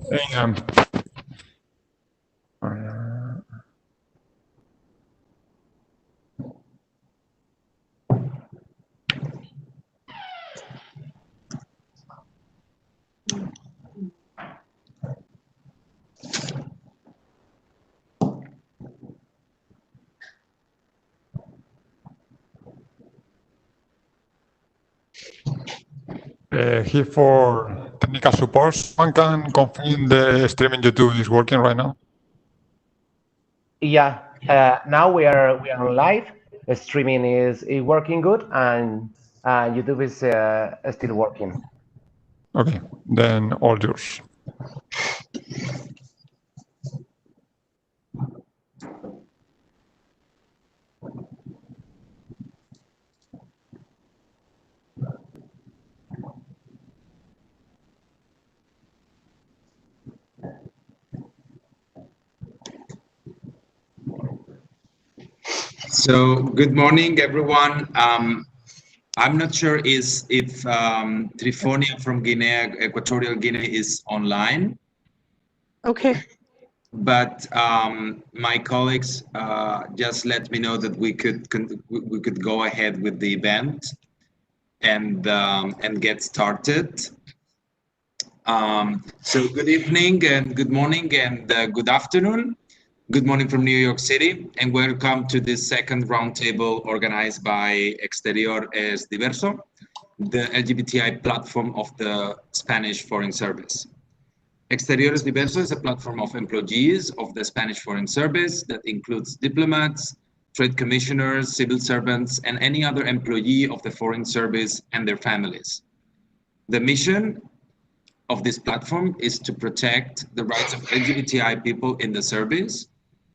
Um, here for technical support, someone can confirm the streaming YouTube is working right now? Yeah, now we are live. The streaming is working good, and YouTube is still working. Okay, then all yours. So good morning, everyone. I'm not sure if Trifonia from Guinea, Equatorial Guinea, is online. Okay. But my colleagues just let me know that we could go ahead with the event and get started. So good evening and good morning and good afternoon. Good morning from New York City, and welcome to this second roundtable organized by Exterior es Diverso, the LGBTI platform of the Spanish Foreign Service. Exterior es Diverso is a platform of employees of the Spanish Foreign Service that includes diplomats, trade commissioners, civil servants, and any other employee of the Foreign Service and their families. The mission of this platform is to protect the rights of LGBTI people in the service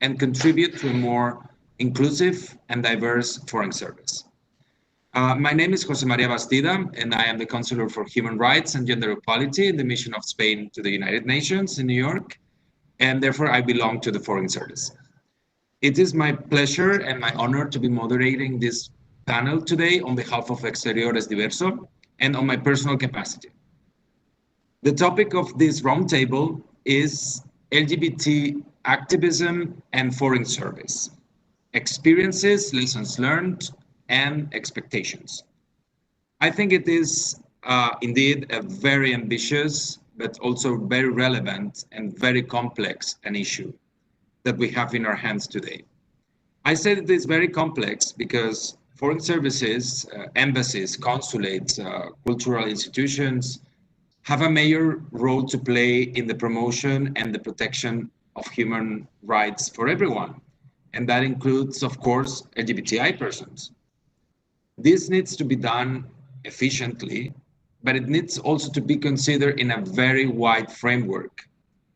and contribute to a more inclusive and diverse foreign service. My name is Jose Maria Bastida, and I am the Counselor for Human Rights and Gender Equality in the Mission of Spain to the United Nations in New York, and therefore I belong to the Foreign Service. It is my pleasure and my honor to be moderating this panel today on behalf of Exterior es Diverso and on my personal capacity. The topic of this roundtable is LGBT activism and foreign service, experiences, lessons learned, and expectations. I think it is indeed a very ambitious, but also very relevant and very complex an issue that we have in our hands today. I say that it's very complex because foreign services, embassies, consulates, cultural institutions, have a major role to play in the promotion and the protection of human rights for everyone. And that includes, of course, LGBTI persons. This needs to be done efficiently, but it needs also to be considered in a very wide framework.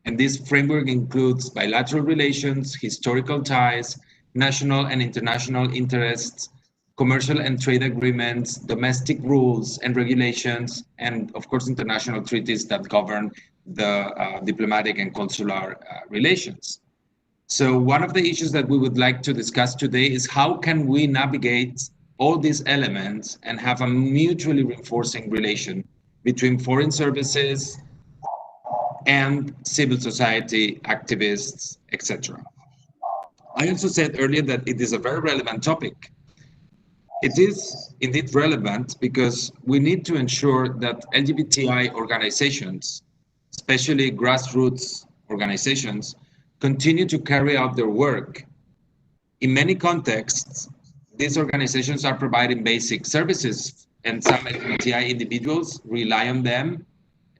And this framework includes bilateral relations, historical ties, national and international interests, commercial and trade agreements, domestic rules and regulations, and of course, international treaties that govern the diplomatic and consular relations. So one of the issues that we would like to discuss today is how can we navigate all these elements and have a mutually reinforcing relation between foreign services and civil society activists, etc. I also said earlier that it is a very relevant topic. It is indeed relevant because we need to ensure that LGBTI organizations, especially grassroots organizations, continue to carry out their work. In many contexts, these organizations are providing basic services, and some LGBTI individuals rely on them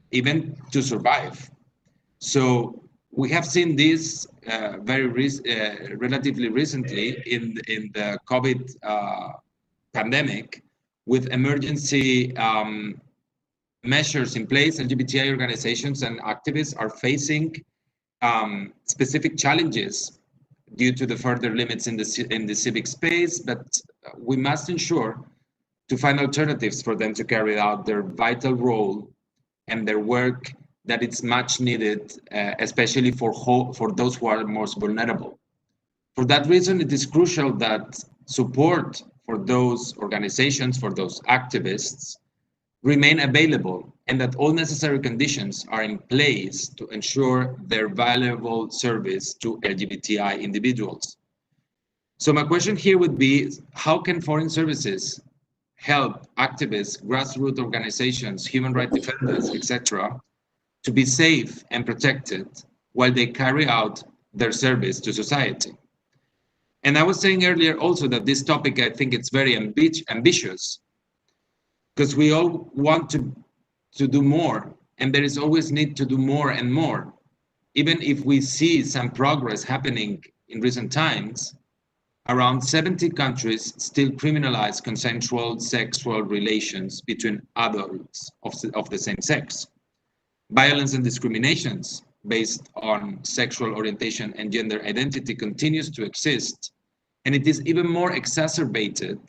even to survive. So we have seen this relatively recently in the COVID pandemic, with emergency measures in place. LGBTI organizations and activists are facing specific challenges due to the further limits in the civic space, but we must ensure to find alternatives for them to carry out their vital role and their work that it's much needed, especially for those who are most vulnerable. For that reason, it is crucial that support for those organizations, for those activists, remain available and that all necessary conditions are in place to ensure their valuable service to LGBTI individuals. So my question here would be, how can foreign services help activists, grassroots organizations, human rights defenders, etc., to be safe and protected while they carry out their service to society? And I was saying earlier also that this topic, I think it's very ambitious, because we all want to do more, and there is always need to do more and more. Even if we see some progress happening in recent times, around 70 countries still criminalize consensual sexual relations between adults of the same sex. Violence and discriminations based on sexual orientation and gender identity continues to exist, and it is even more exacerbated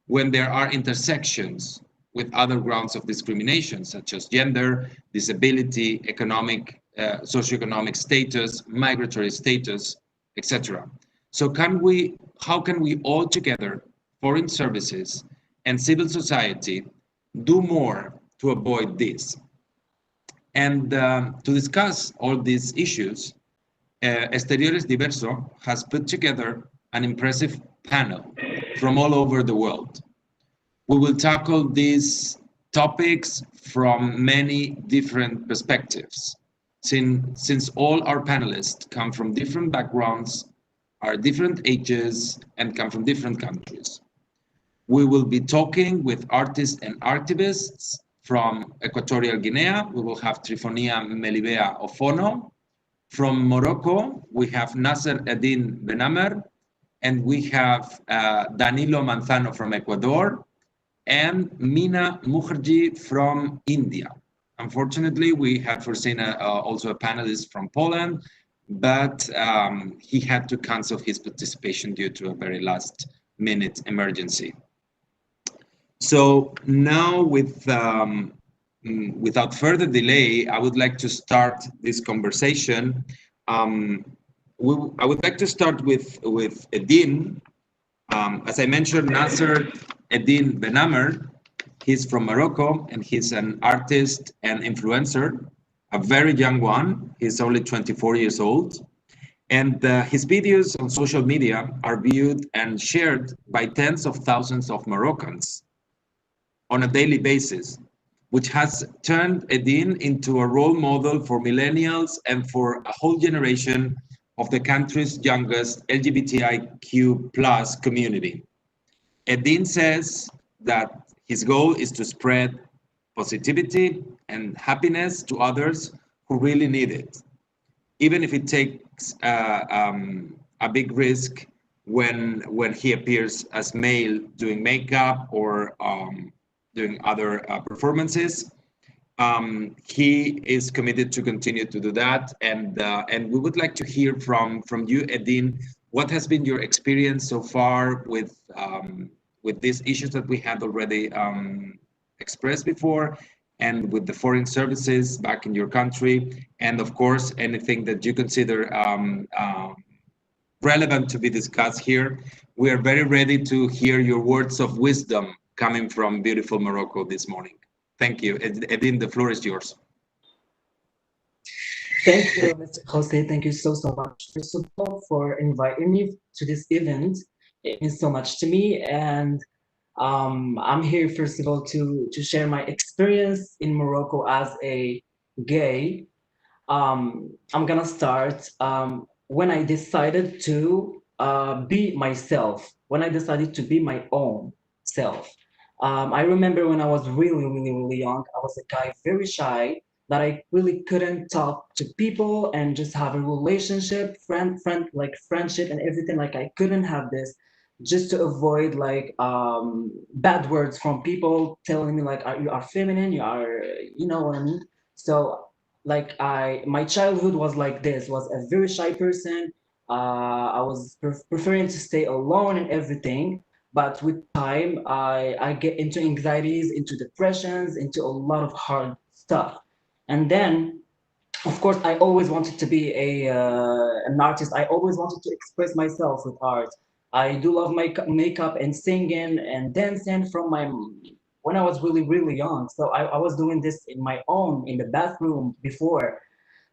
when there are intersections with other grounds of discrimination, such as gender, disability, economic, socioeconomic status, migratory status, etc. So how can we all together, foreign services and civil society, do more to avoid this? And to discuss all these issues, Exteriores Diverso has put together an impressive panel from all over the world. We will tackle these topics from many different perspectives, since all our panelists come from different backgrounds, are different ages, and come from different countries. We will be talking with artists and activists from Equatorial Guinea. We will have Trifonia Melibea Ofono. From Morocco, we have Nasser Eddin Benamer, and we have Danilo Montano from Ecuador, and Mina Mukherjee from India. Unfortunately, we had foreseen also a panelist from Poland, but he had to cancel his participation due to a very last minute emergency. So now without further delay, I would like to start this conversation. I would like to start with Eddin. As I mentioned, Nasser Eddin Benamer, he's from Morocco, and he's an artist and influencer, a very young one. He's only 24 years old. And his videos on social media are viewed and shared by tens of thousands of Moroccans on a daily basis, which has turned Eddin into a role model for millennials and for a whole generation of the country's youngest LGBTIQ+ community. Eddin says that his goal is to spread positivity and happiness to others who really need it, even if it takes a big risk when he appears as male doing makeup or doing other performances. He is committed to continue to do that, and we would like to hear from you, Eddin. What has been your experience so far with these issues that we had already expressed before, and with the foreign services back in your country, and of course anything that you consider relevant to be discussed here? We are very ready to hear your words of wisdom coming from beautiful Morocco this morning. Thank you. Eddin, the floor is yours. Thank you, Mr. Jose. Thank you so much, first of all, for inviting me to this event. It means so much to me, and I'm here, first of all, to share my experience in Morocco as a gay. I'm gonna start when I decided to be myself, when I decided to be my own self. I remember when I was really young, I was a guy very shy, that I really couldn't talk to people and just have a relationship, friendship and everything. Like I couldn't have this, just to avoid like bad words from people telling me like you are feminine, you are, you know what I mean. So like my childhood was like this, was a very shy person. I was preferring to stay alone and everything. But with time, I get into anxieties, into depressions, into a lot of hard stuff. And then, of course, I always wanted to be an artist. I always wanted to express myself with art. I do love makeup and singing and dancing from my when I was really, really young. So I was doing this in my own, in the bathroom before.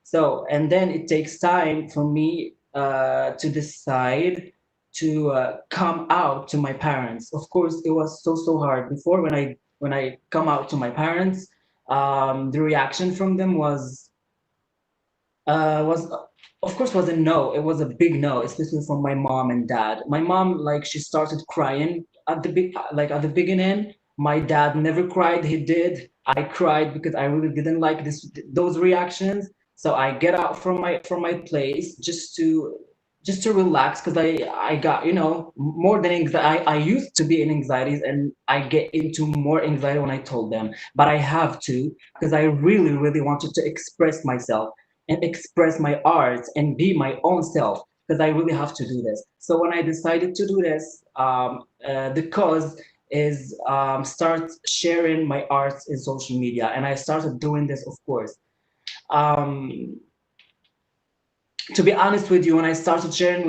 So, and then it takes time for me to decide to come out to my parents. Of course, it was so hard before when I come out to my parents. The reaction from them was of course was a no. It was a big no, especially from my mom and dad. My mom, like, she started crying at the at the beginning. My dad never cried. He did. I cried because I really didn't like those reactions. So I get out from my place just to relax, because I got, you know, more than anxiety. I used to be in anxieties, and I get into more anxiety when I told them, but I have to, because I really wanted to express myself and express my art and be my own self, because I really have to do this. So when I decided to do this, the cause is start sharing my art in social media, and I started doing this, of course. To be honest with you, when I started sharing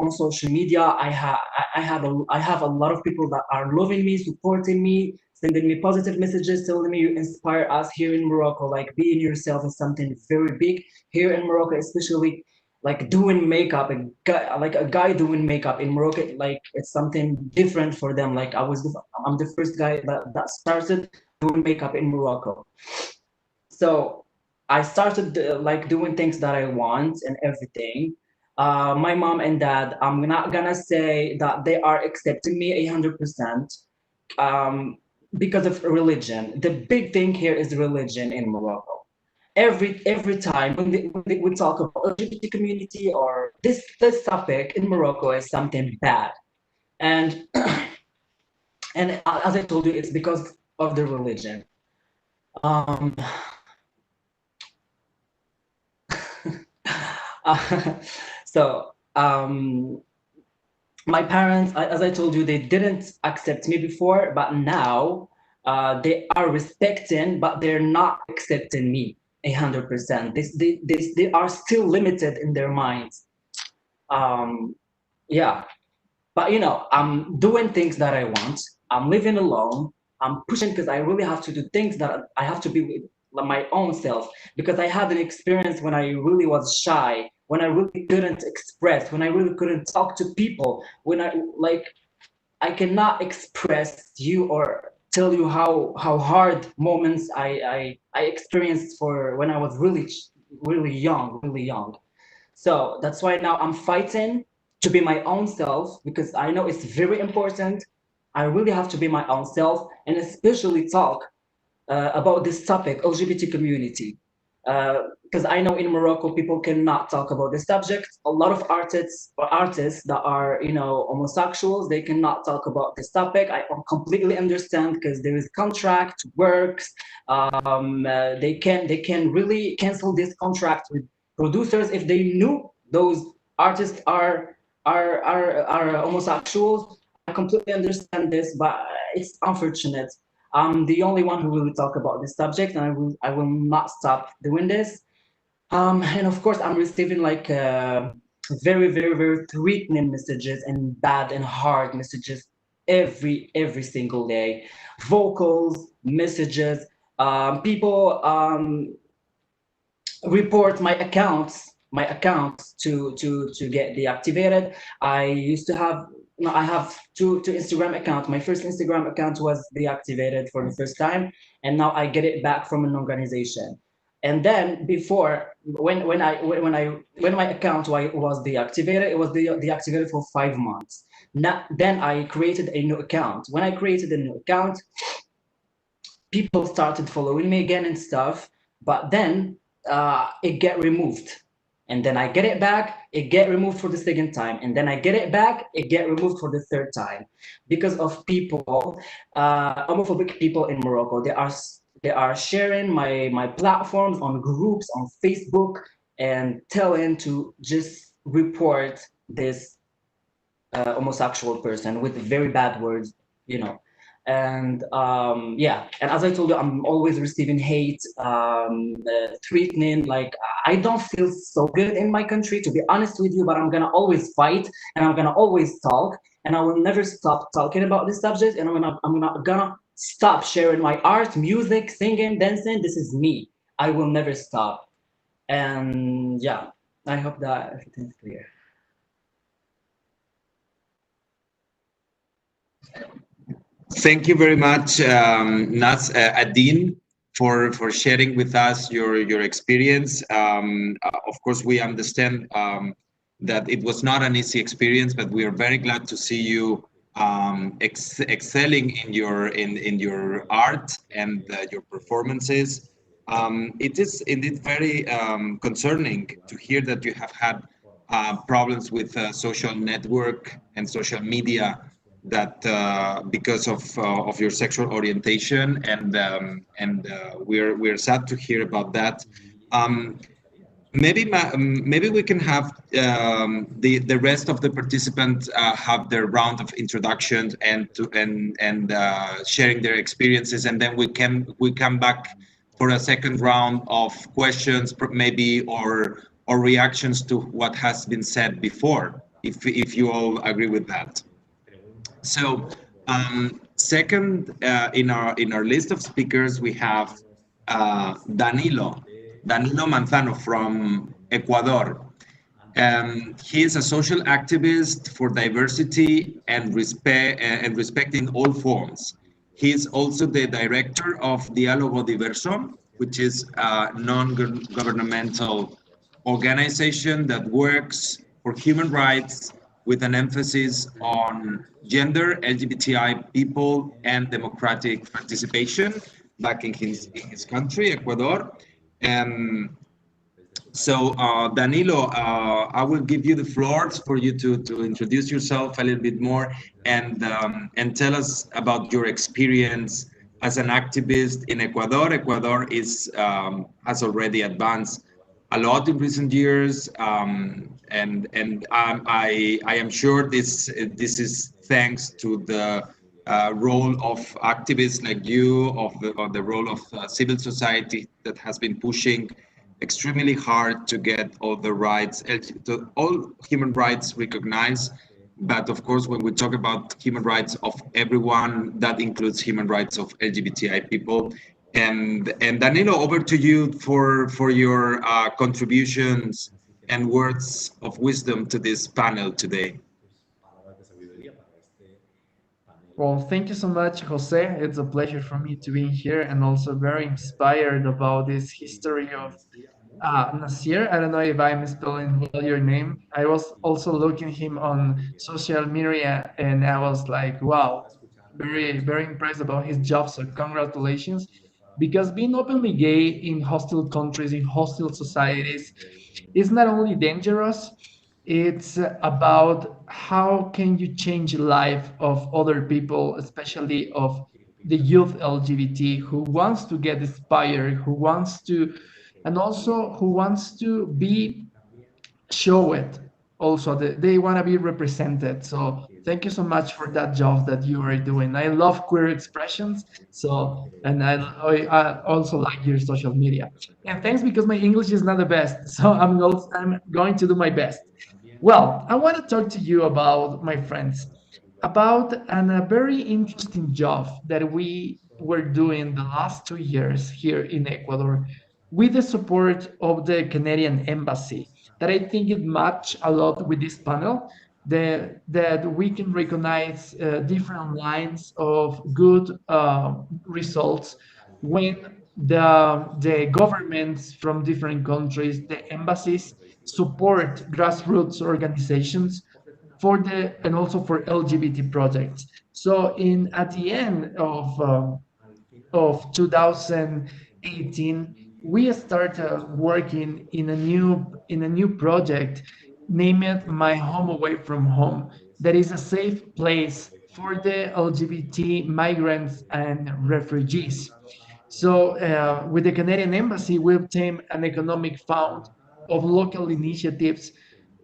on social media, I have a lot of people that are loving me, supporting me, sending me positive messages, telling me you inspire us here in Morocco. Like, being yourself is something very big here in Morocco, especially like doing makeup. A guy doing makeup in Morocco, like, it's something different for them. Like, I'm the first guy that started doing makeup in Morocco. So I started like doing things that I want and everything. My mom and dad, I'm not gonna say that they are accepting me 100%, because of religion. The big thing here is religion in Morocco. Every time we talk about LGBT community or this topic in Morocco is something bad, and and as I told you, it's because of the religion. Um, so my parents, as I told you, they didn't accept me before, but now they are respecting, but they're not accepting me 100%. They are still limited in their minds. Yeah, but you know, I'm doing things that I want. I'm living alone. I'm pushing because I really have to do things that I have to be with my own self, because I had an experience when I really was shy, when I really couldn't express, when I really couldn't talk to people, when I cannot express you or tell you how hard moments I experienced for when I was really young. So that's why now I'm fighting to be my own self, because I know it's very important. I really have to be my own self, and especially talk about this topic, LGBT community. Because I know in Morocco, people cannot talk about this subject. A lot of artists that are, you know, homosexuals, they cannot talk about this topic. I completely understand, because there is contract, works. They can really cancel this contract with producers if they knew those artists are homosexuals. I completely understand this, but it's unfortunate. I'm the only one who will talk about this subject, and I will not stop doing this. And of course, I'm receiving like very threatening messages and bad and hard messages every single day. Vocals, messages, people report my accounts to get deactivated. I used to have, no, I have two Instagram accounts. My first Instagram account was deactivated for the first time, and now I get it back from an organization. And then before, when my account was deactivated, it was deactivated for 5 months. Then I created a new account. When I created a new account, people started following me again and stuff, but then it get removed, and then I get it back, it get removed for the second time, and then I get it back, it get removed for the third time, because of people, homophobic people in Morocco. They are sharing my platforms on groups on Facebook, and telling to just report this homosexual person with very bad words, you know. And yeah, and as I told you, I'm always receiving hate, threatening. Like, I don't feel so good in my country, to be honest with you, but I'm gonna always fight, and I'm gonna always talk, and I will never stop talking about this subject, and I'm not gonna stop sharing my art, music, singing, dancing. This is me. I will never stop. And yeah, I hope that everything's clear. Thank you very much, Adine, for sharing with us your experience. Of course, we understand that it was not an easy experience, but we are very glad to see you excelling in your art and your performances. It is indeed very concerning to hear that you have had problems with social network and social media that because of your sexual orientation, and we're sad to hear about that. Maybe we can have the rest of the participants have their round of introductions and sharing their experiences, and then we come back for a second round of questions, maybe or reactions to what has been said before, if you all agree with that. So second in our list of speakers, we have Danilo Montano from Ecuador. He is a social activist for diversity and respect in all forms. He is also the director of Diálogo Diverso, which is a non-governmental organization that works for human rights with an emphasis on gender, LGBTI people, and democratic participation back in his country, Ecuador. So, Danilo, I will give you the floor for you to introduce yourself a little bit more and tell us about your experience as an activist in Ecuador. Ecuador has already advanced a lot in recent years, and I am sure this is thanks to the role of activists like you, of the role of civil society that has been pushing extremely hard to get all the rights, all human rights recognized. But of course, when we talk about human rights of everyone, that includes human rights of LGBTI people. And Danilo, over to you for your contributions and words of wisdom to this panel today. Well, thank you so much, Jose. It's a pleasure for me to be here and also very inspired about this history of Nasir. I don't know if I'm spelling well your name. I was also looking him on social media and I was like, wow, very, very impressed about his job. So congratulations. Because being openly gay in hostile countries, in hostile societies, is not only dangerous, it's about how can you change the life of other people, especially of the youth LGBT who wants to get inspired, who wants to, and also who wants to be show it also that they want to be represented. So thank you so much for that job that you are doing. I love queer expressions. So and I also like your social media, and thanks because my English is not the best, so I'm going to do my best. Well, I want to talk to you about, my friends, about a very interesting job that we were doing the last 2 years here in Ecuador with the support of the Canadian Embassy, that I think it match a lot with this panel, that we can recognize different lines of good results when the governments from different countries, the embassies, support grassroots organizations for the and also for LGBT projects. So in at the end of 2018, we started working in a new project named My Home Away from Home, that is a safe place for the LGBT migrants and refugees. So with the Canadian Embassy, we obtained an economic fund of local initiatives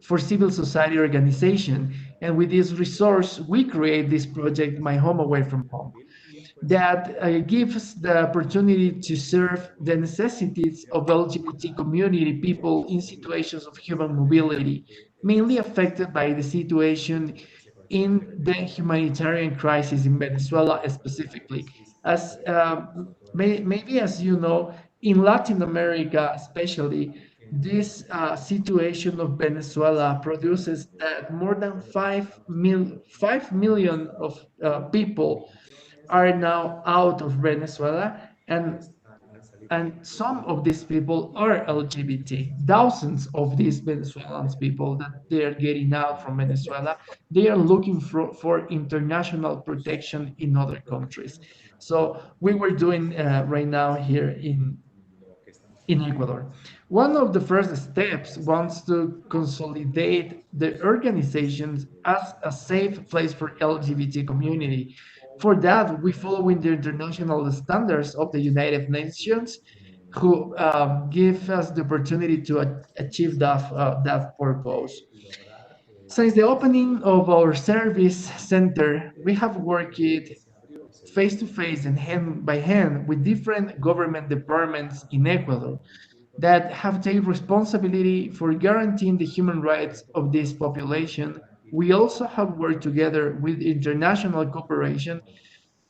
for civil society organization. And with this resource, we create this project, My Home Away from Home, that gives the opportunity to serve the necessities of LGBT community people in situations of human mobility, mainly affected by the situation in the humanitarian crisis in Venezuela specifically. As maybe as you know, in Latin America especially, this situation of Venezuela produces that more than 5 million of people are now out of Venezuela, and some of these people are LGBT. Thousands of these Venezuelans people that they are getting out from Venezuela, they are looking for international protection in other countries. So we were doing right now here in Ecuador. One of the first steps wants to consolidate the organizations as a safe place for LGBT community. For that, we follow in the international standards of the United Nations, who give us the opportunity to achieve that purpose. Since the opening of our service center, we have worked face to face and hand by hand with different government departments in Ecuador that have taken responsibility for guaranteeing the human rights of this population. We also have worked together with international cooperation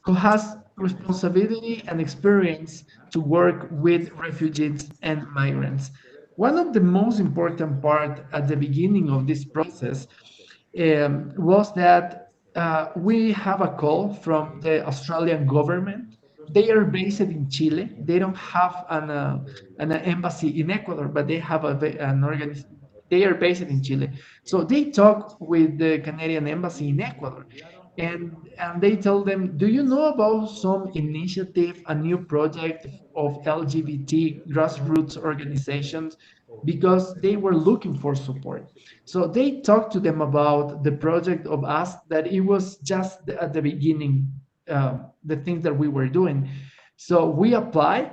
who has responsibility and experience to work with refugees and migrants. One of the most important part at the beginning of this process was that we have a call from the Australian government. They are based in Chile. They don't have an embassy in Ecuador, but they have an organization. They are based in Chile. So they talk with the Canadian embassy in Ecuador, and they tell them, do you know about some initiative, a new project of LGBT grassroots organizations? Because they were looking for support. So they talked to them about the project of us, that it was just at the beginning, the things that we were doing. So we apply,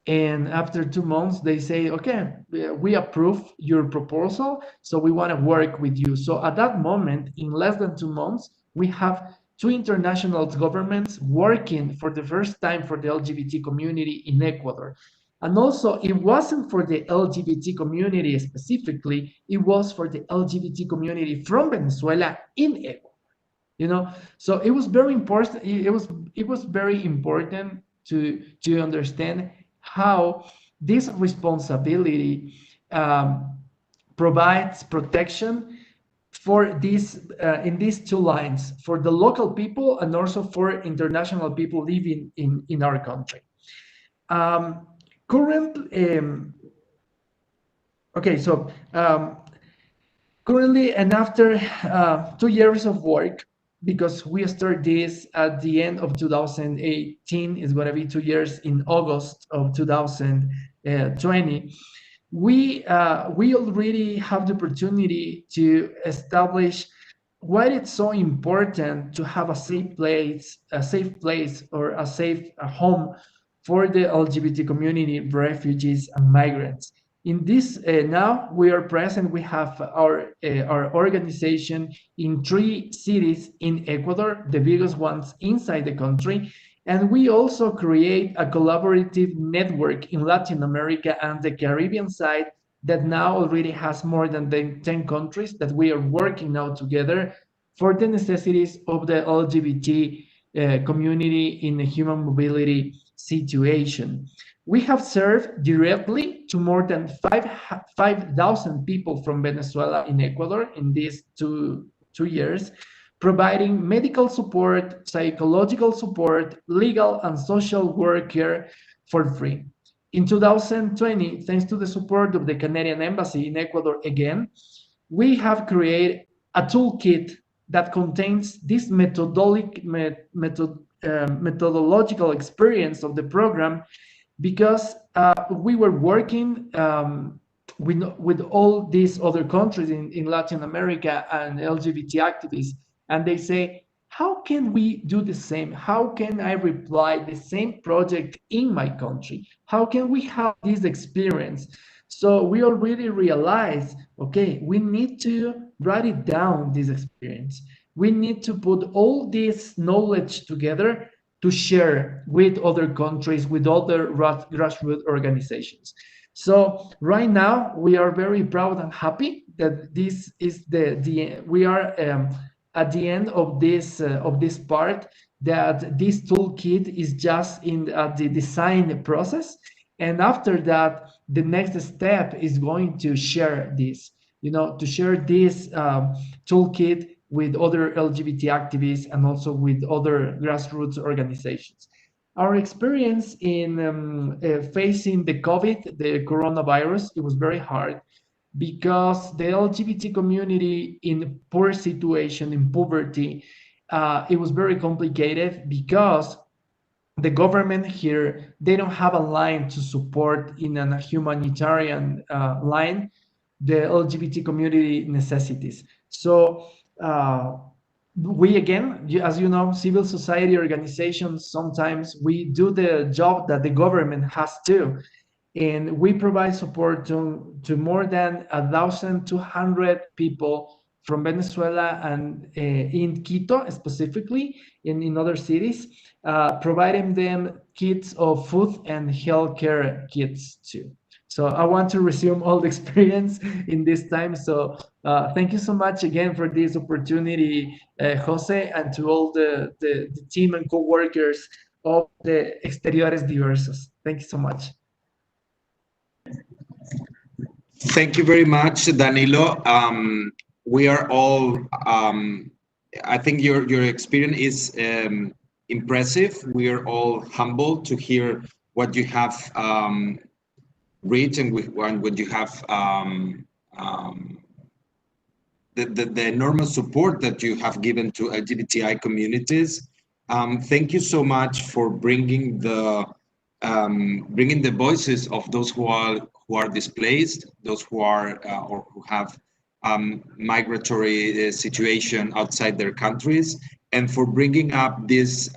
and after 2 months, they say, okay, we approve your proposal, so we want to work with you. So at that moment, in less than 2 months, we have two international governments working for the first time for the LGBT community in Ecuador. And also, it wasn't for the LGBT community specifically, it was for the LGBT community from Venezuela in Ecuador. You know, so it was very important. It was very important to understand how this responsibility provides protection for these in these two lines, for the local people and also for international people living in our country. Okay, so currently, and after 2 years of work, because we started this at the end of 2018, it's going to be 2 years in August of 2020. We already have the opportunity to establish why it's so important to have a safe place or a safe home for the LGBT community, refugees and migrants. In this now we are present. We have our organization in 3 cities in Ecuador, the biggest ones inside the country, and we also create a collaborative network in Latin America and the Caribbean side that now already has more than 10 countries that we are working now together for the necessities of the LGBT community in the human mobility situation. We have served directly to more than 5,000 people from Venezuela in Ecuador in these two years, providing medical support, psychological support, legal and social work care for free. In 2020, thanks to the support of the Canadian Embassy in Ecuador again, we have created a toolkit that contains this methodological experience of the program, because we were working with all these other countries in Latin America and LGBT activists, and they say, how can we do the same? How can I reply the same project in my country? How can we have this experience? So we already realized, okay, we need to write it down, this experience. We need to put all this knowledge together to share with other countries, with other grassroots organizations. So right now we are very proud and happy that this is we are at the end of this part. that this toolkit is just in the design process. And after that, the next step is going to share this, to share this toolkit with other LGBT activists and also with other grassroots organizations. Our experience in facing the COVID, the coronavirus, it was very hard because the LGBT community in poor situation, in poverty, it was very complicated because the government here, they don't have a line to support in a humanitarian line the LGBT community necessities. So we, again, as you know, civil society organizations, sometimes we do the job that the government has to, and we provide support to more than 1,200 people from Venezuela and in Quito specifically, in other cities, providing them kits of food and healthcare kits too. So I want to resume all the experience in this time. So thank you so much again for this opportunity, Jose, and to all the team and co-workers of the Exteriores Diversos. Thank you so much. Thank you very much, Danilo. We are all, I think your experience is impressive. We are all humbled to hear what you have read and what you have the enormous support that you have given to LGBTI communities. Thank you so much for bringing the voices of those who are displaced, those who are or who have migratory situation outside their countries, and for bringing up this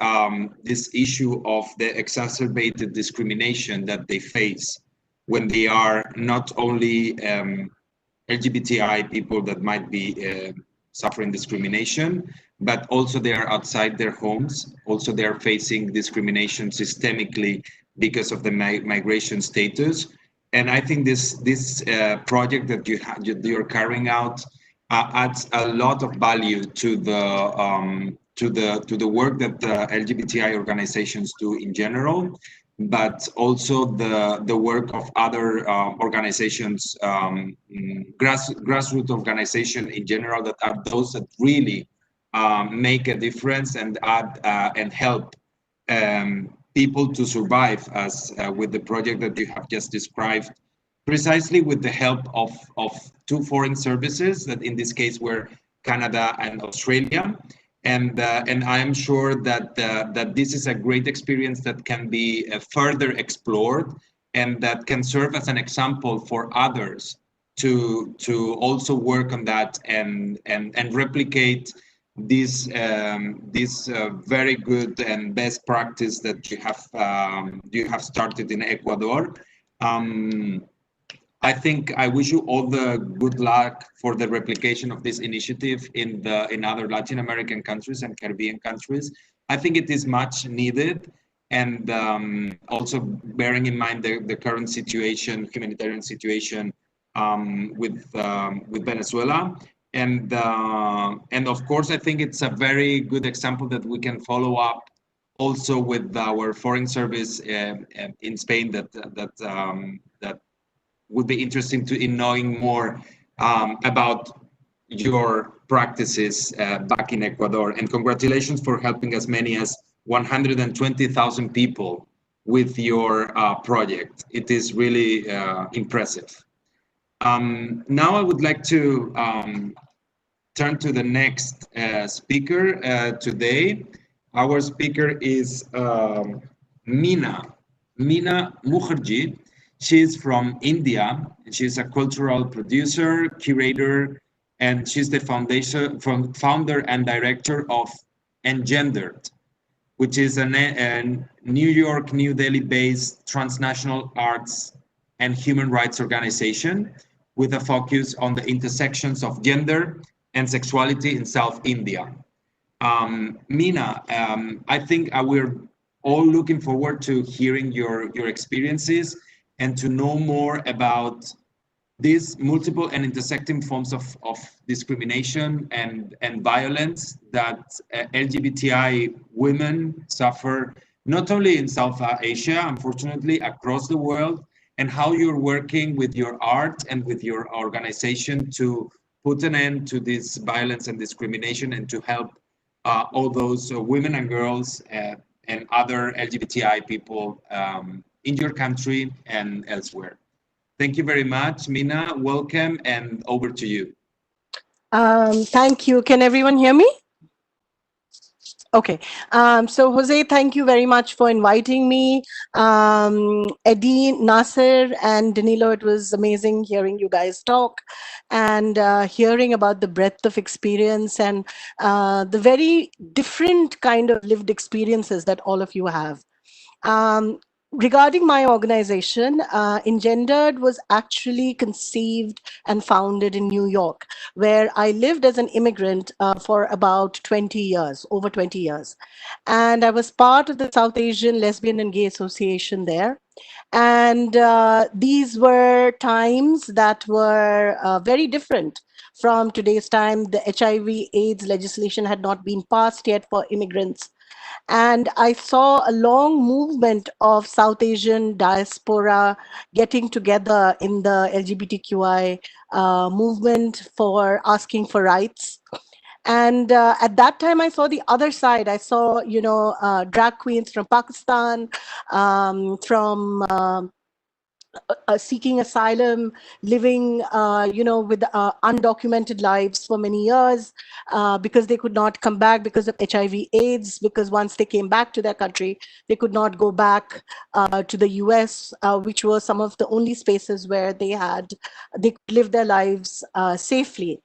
this issue of the exacerbated discrimination that they face when they are not only LGBTI people that might be suffering discrimination, but also they are outside their homes. Also, they are facing discrimination systemically because of the migration status. And I think this project that you're carrying out adds a lot of value to the work that the LGBTI organizations do in general, but also the work of other organizations, grassroots organizations in general, that are those that really make a difference and add and help people to survive, as with the project that you have just described, precisely with the help of two foreign services that in this case were Canada and Australia. And I am sure that that this is a great experience that can be further explored and that can serve as an example for others to also work on that and replicate this very good and best practice that you have started in Ecuador. I think I wish you all the good luck for the replication of this initiative in other Latin American countries and Caribbean countries. I think it is much needed, and also bearing in mind the current situation, humanitarian situation with Venezuela. And of course, I think it's a very good example that we can follow up also with our foreign service in Spain that would be interesting in knowing more about your practices back in Ecuador. And congratulations for helping as many as 120,000 people with your project. It is really impressive. Now I would like to turn to the next speaker today. Our speaker is Meena Mukherjee. She's from India. She's a cultural producer, curator, and she's the founder and director of Engendered, which is a New York, New Delhi-based transnational arts and human rights organization with a focus on the intersections of gender and sexuality in South India. Meena, I think we're all looking forward to hearing your experiences and to know more about these multiple and intersecting forms of discrimination and violence that LGBTI women suffer, not only in South Asia, unfortunately, across the world, and how you're working with your art and with your organization to put an end to this violence and discrimination and to help all those women and girls and other LGBTI people in your country and elsewhere. Thank you very much, Mina. Welcome, and over to you. Thank you. Can everyone hear me? Okay. So Jose, thank you very much for inviting me. Eddie, Nasser, and Danilo, it was amazing hearing you guys talk and hearing about the breadth of experience and the very different kind of lived experiences that all of you have. Regarding my organization, Engendered was actually conceived and founded in New York, where I lived as an immigrant for about 20 years, over 20 years. And I was part of the South Asian Lesbian and Gay Association there. And these were times that were very different from today's time. The HIV/AIDS legislation had not been passed yet for immigrants. And I saw a long movement of South Asian diaspora getting together in the LGBTQI movement for asking for rights. And at that time, I saw the other side. I saw, drag queens from Pakistan, from seeking asylum, living, with undocumented lives for many years because they could not come back because of HIV/AIDS, because once they came back to their country, they could not go back to the US, which were some of the only spaces where they could live their lives safely.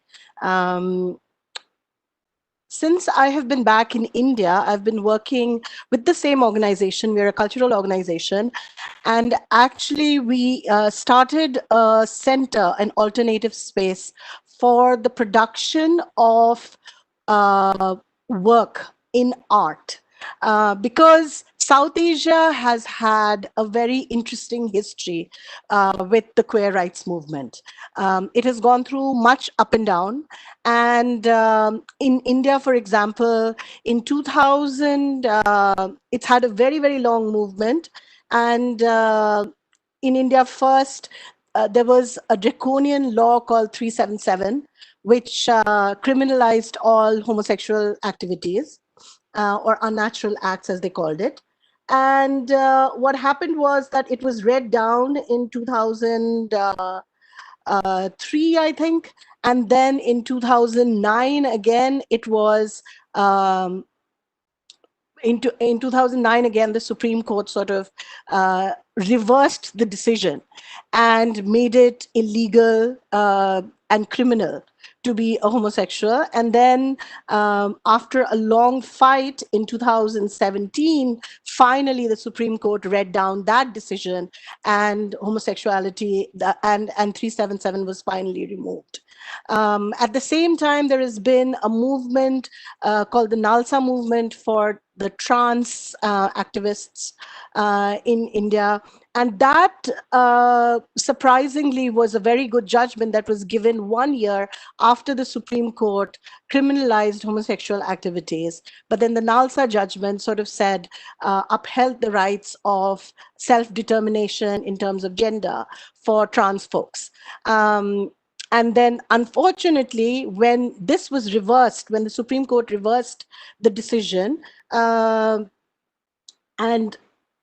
Since I have been back in India, I've been working with the same organization. We're a cultural organization. And actually, we started a center, an alternative space for the production of work in art. Because South Asia has had a very interesting history with the queer rights movement. It has gone through much up and down. And in India, for example, in 2000, it's had a very, very long movement. And in India, first, there was a draconian law called 377, which criminalized all homosexual activities. Or unnatural acts, as they called it. And what happened was that it was read down in 2003, I think. And then in 2009, again, it was, in 2009, again, the Supreme Court sort of reversed the decision and made it illegal and criminal to be a homosexual. And then after a long fight in 2017, finally the Supreme Court read down that decision, and homosexuality and 377 was finally removed. At the same time, there has been a movement called the Nalsa movement for the trans activists in India. And that surprisingly was a very good judgment that was given 1 year after the Supreme Court criminalized homosexual activities. But then the Nalsa judgment sort of said, upheld the rights of self-determination in terms of gender for trans folks. And then, unfortunately, when this was reversed, when the Supreme Court reversed the decision, and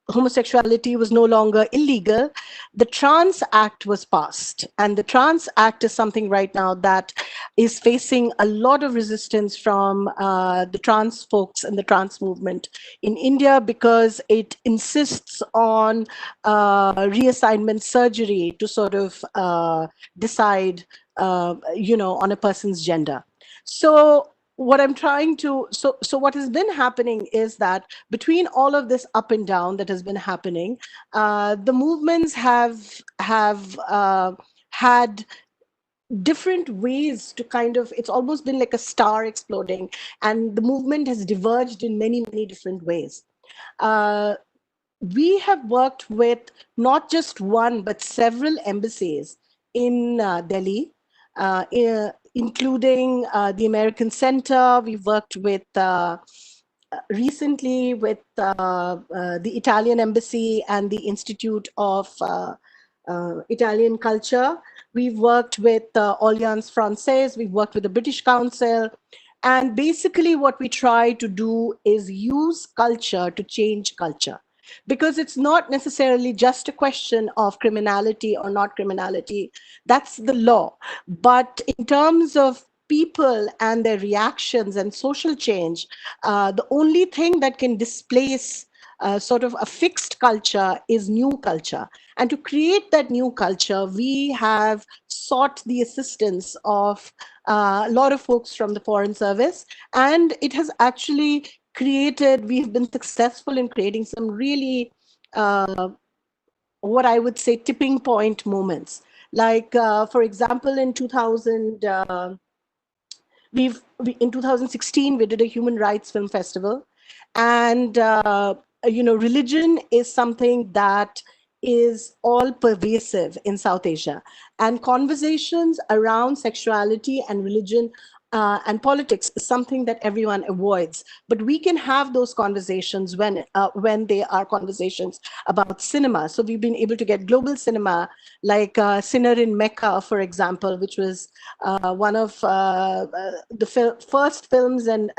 homosexuality was no longer illegal, the Trans Act was passed. And the Trans Act is something right now that is facing a lot of resistance from the trans folks and the trans movement in India, because it insists on reassignment surgery to sort of decide, on a person's gender. So what I'm trying to, so what has been happening is that between all of this up and down that has been happening, the movements have had different ways to kind of, it's almost been like a star exploding, and the movement has diverged in many, many different ways. We have worked with not just one, but several embassies in Delhi, including the American Center. We've worked with recently with the Italian Embassy and the Institute of Italian Culture. We've worked with Alliance Française, we've worked with the British Council. And basically what we try to do is use culture to change culture. Because it's not necessarily just a question of criminality or not criminality. That's the law. But in terms of people and their reactions and social change, the only thing that can displace sort of a fixed culture is new culture. And to create that new culture, we have sought the assistance of a lot of folks from the Foreign Service. And it has actually created, we've been successful in creating some really, what I would say, tipping point moments. Like, for example, in 2016, we did a human rights film festival. And, religion is something that is all pervasive in South Asia. And conversations around sexuality and religion and politics is something that everyone avoids. But we can have those conversations when they are conversations about cinema. So we've been able to get global cinema, like Sinner in Mecca, for example, which was one of the first films, and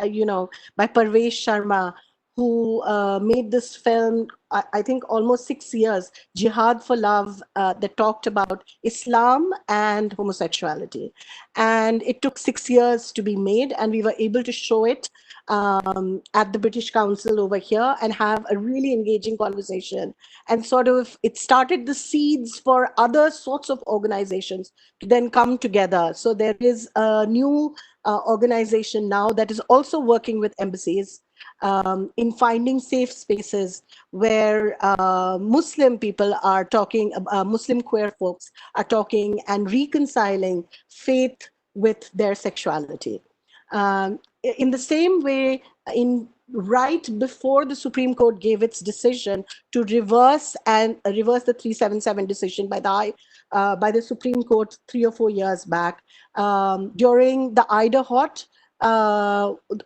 by Parvesh Sharma, who made this film, I think almost 6 years, Jihad for Love, that talked about Islam and homosexuality. And it took 6 years to be made, and we were able to show it at the British Council over here and have a really engaging conversation. And sort of, it started the seeds for other sorts of organizations to then come together. So there is a new organization now that is also working with embassies in finding safe spaces where Muslim people are talking, Muslim queer folks are talking and reconciling faith with their sexuality. In the same way, right before the Supreme Court gave its decision to reverse the 377 decision by the Supreme Court 3 or 4 years back, during the Ida Hot,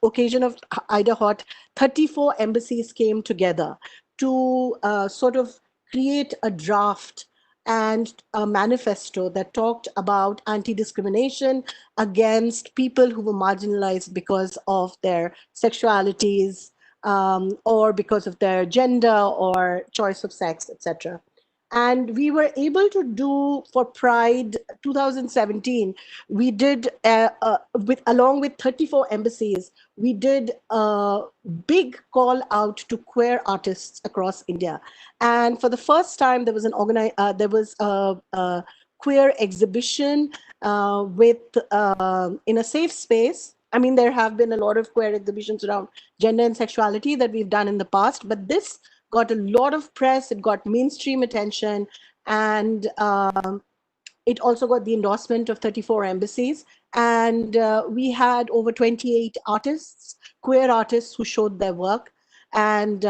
occasion of Ida Hot, 34 embassies came together to sort of create a draft and a manifesto that talked about anti-discrimination against people who were marginalized because of their sexualities or because of their gender or choice of sex, etc. And we were able to do for Pride 2017, we did, along with 34 embassies, we did a big call out to queer artists across India. And for the first time, there was a queer exhibition in a safe space. I mean, there have been a lot of queer exhibitions around gender and sexuality that we've done in the past, but this got a lot of press, it got mainstream attention, and it also got the endorsement of 34 embassies. And we had over 28 artists, queer artists, who showed their work. And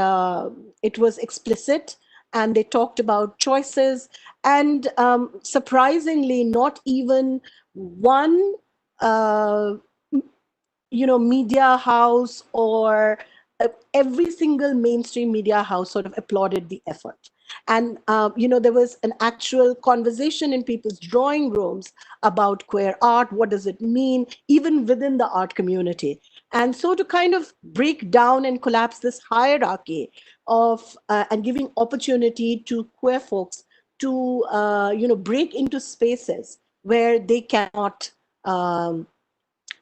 it was explicit, and they talked about choices. And surprisingly, not even one media house or every single mainstream media house sort of applauded the effort. And, there was an actual conversation in people's drawing rooms about queer art. What does it mean, even within the art community? And so to kind of break down and collapse this hierarchy of, and giving opportunity to queer folks to, break into spaces where they cannot, or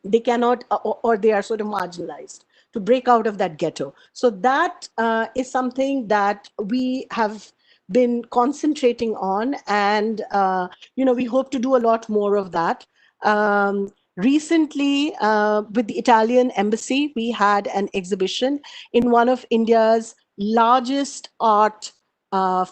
they are sort of marginalized, to break out of that ghetto. So that is something that we have been concentrating on, and we hope to do a lot more of that. Recently, with the Italian Embassy, we had an exhibition in one of India's largest art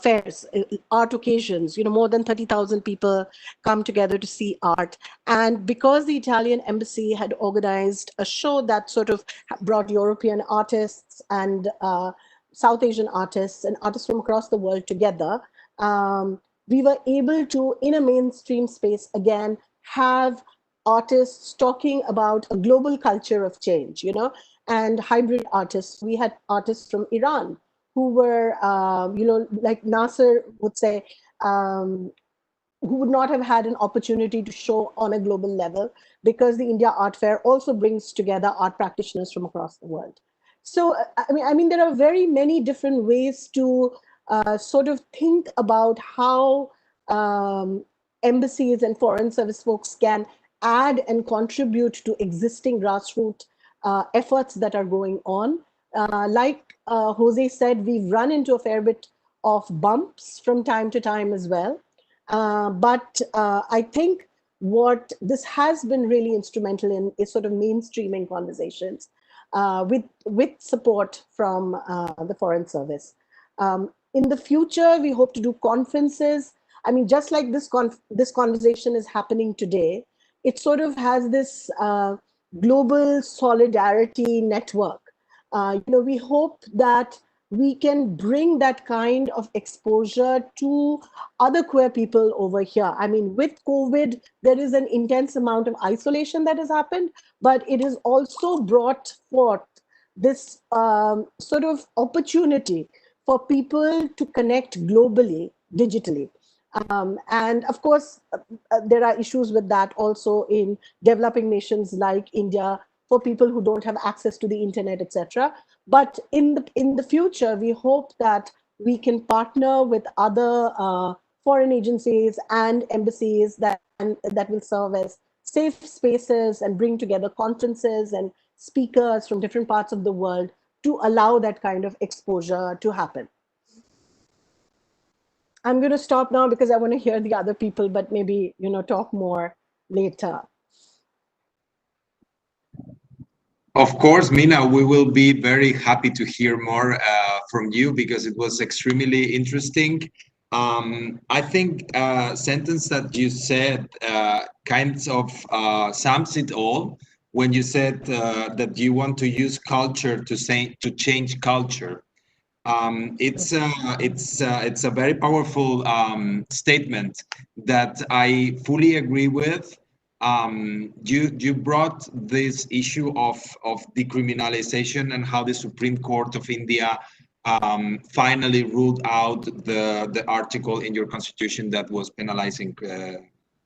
fairs, art occasions. More than 30,000 people come together to see art. And because the Italian Embassy had organized a show that sort of brought European artists and South Asian artists and artists from across the world together, we were able to, in a mainstream space again, have artists talking about a global culture of change, and hybrid artists. We had artists from Iran who were, like Nasser would say, who would not have had an opportunity to show on a global level, because the India Art Fair also brings together art practitioners from across the world. So, I mean, there are very many different ways to sort of think about how embassies and foreign service folks can add and contribute to existing grassroots efforts that are going on. Like Jose said, we've run into a fair bit of bumps from time to time as well. But I think what this has been really instrumental in is sort of mainstreaming conversations with support from the Foreign Service. In the future, we hope to do conferences. I mean, just like this conversation is happening today, it sort of has this global solidarity network. We hope that we can bring that kind of exposure to other queer people over here. I mean, with COVID, there is an intense amount of isolation that has happened, but it has also brought forth this sort of opportunity for people to connect globally, digitally. And of course, there are issues with that also in developing nations like India, for people who don't have access to the internet, etc. But in the future, we hope that we can partner with other foreign agencies and embassies that will serve as safe spaces and bring together conferences and speakers from different parts of the world to allow that kind of exposure to happen. I'm going to stop now because I want to hear the other people, but maybe, talk more later. Of course, Mina, we will be very happy to hear more from you, because it was extremely interesting. I think a sentence that you said kind of sums it all, when you said that you want to use culture to change culture. It's a very powerful statement that I fully agree with. You brought this issue of decriminalization and how the Supreme Court of India finally ruled out the article in your constitution that was penalizing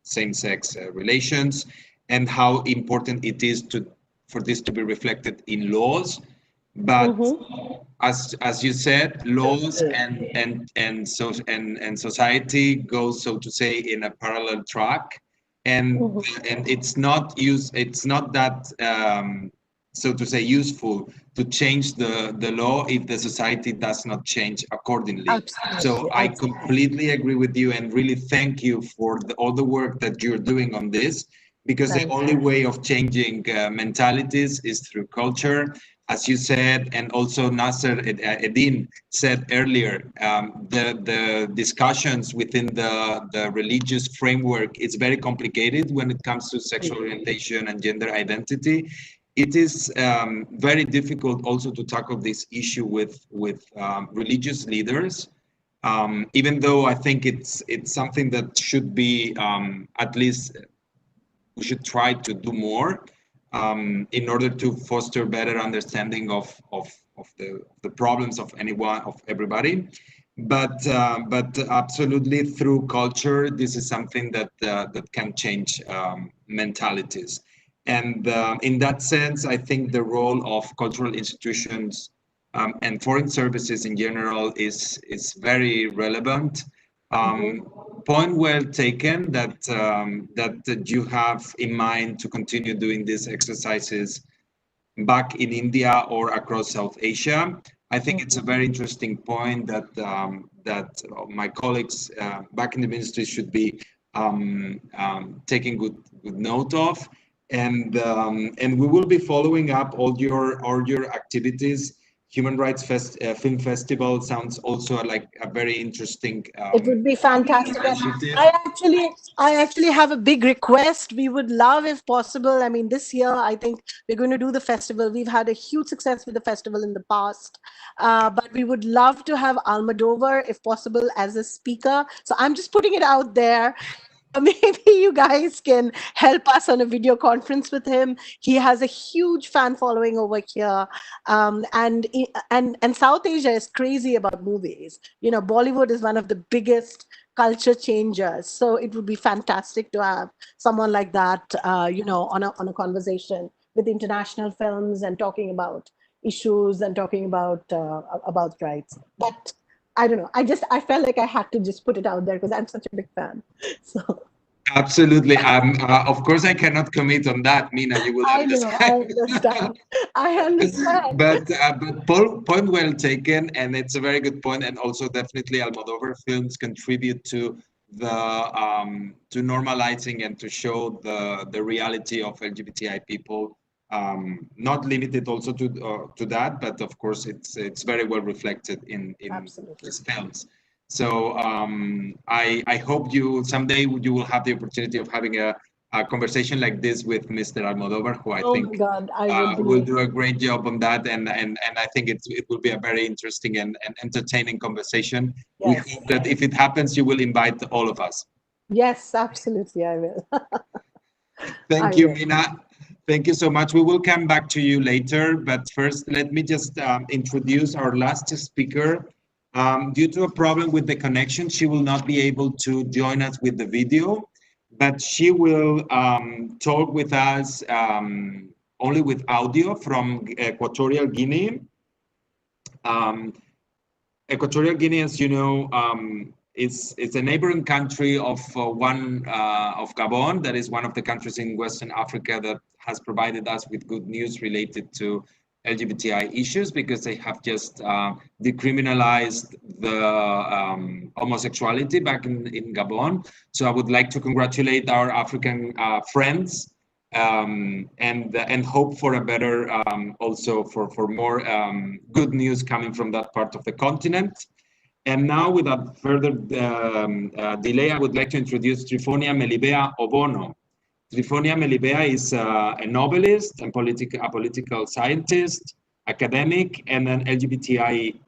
same-sex relations, and how important it is for this to be reflected in laws. But as you said, laws and society goes, so to say, in a parallel track, and it's not that so to say useful to change the law if the society does not change accordingly. Absolutely. So I completely agree with you, and really thank you for all the work that you're doing on this, because the only way of changing mentalities is through culture. As you said, and also Nasser Eddin said earlier, the discussions within the religious framework is very complicated when it comes to sexual orientation and gender identity. It is very difficult also to tackle this issue with religious leaders, even though I think it's something that should be at least we should try to do more. In order to foster better understanding of the problems of everybody, but absolutely through culture, this is something that can change mentalities, and in that sense, I think the role of cultural institutions and foreign services in general is very relevant. Point well taken that that you have in mind to continue doing these exercises back in India or across South Asia. I think it's a very interesting point that that my colleagues back in the ministry should be taking good note of, and we will be following up all your activities. Human Rights Film Festival sounds also like a very interesting it would be fantastic. initiative. I actually have a big request. We would love, if possible. I mean, this year, I think we're going to do the festival. We've had a huge success with the festival in the past, but we would love to have Almodovar, if possible, as a speaker. So I'm just putting it out there. Maybe you guys can help us on a video conference with him. He has a huge fan following over here, and South Asia is crazy about movies. You know, Bollywood is one of the biggest culture changers. So it would be fantastic to have someone like that, you know, on a conversation with international films and talking about issues and talking about rights. But I don't know. I felt like I had to just put it out there because I'm such a big fan. So Absolutely. Of course, I cannot commit on that, Mina. You will understand. I understand. I understand. But point well taken, and it's a very good point. And also, definitely, Almodovar films contribute to the to normalizing and to show the reality of LGBTI people. Not limited also to that, but of course, it's very well reflected in his films. So I hope someday you will have the opportunity of having a conversation like this with Mr. Almodovar, who I think will do a great job on that, and I think it will be a very interesting and entertaining conversation. Yes. We hope that if it happens, you will invite all of us. Yes, absolutely, I will. Thank you, Mina. Thank you so much. We will come back to you later, but first, let me just introduce our last speaker. Due to a problem with the connection, she will not be able to join us with the video, but she will talk with us only with audio from Equatorial Guinea. Equatorial Guinea, as you know, it's a neighboring country of of Gabon. That is one of the countries in Western Africa that has provided us with good news related to LGBTI issues, because they have just decriminalized the homosexuality back in Gabon. So I would like to congratulate our African friends and hope for a better, also for more good news coming from that part of the continent. And now, without further delay, I would like to introduce Trifonia Melibea Obono. Trifonia Melibea is a novelist and a political scientist, academic, and an LGBTI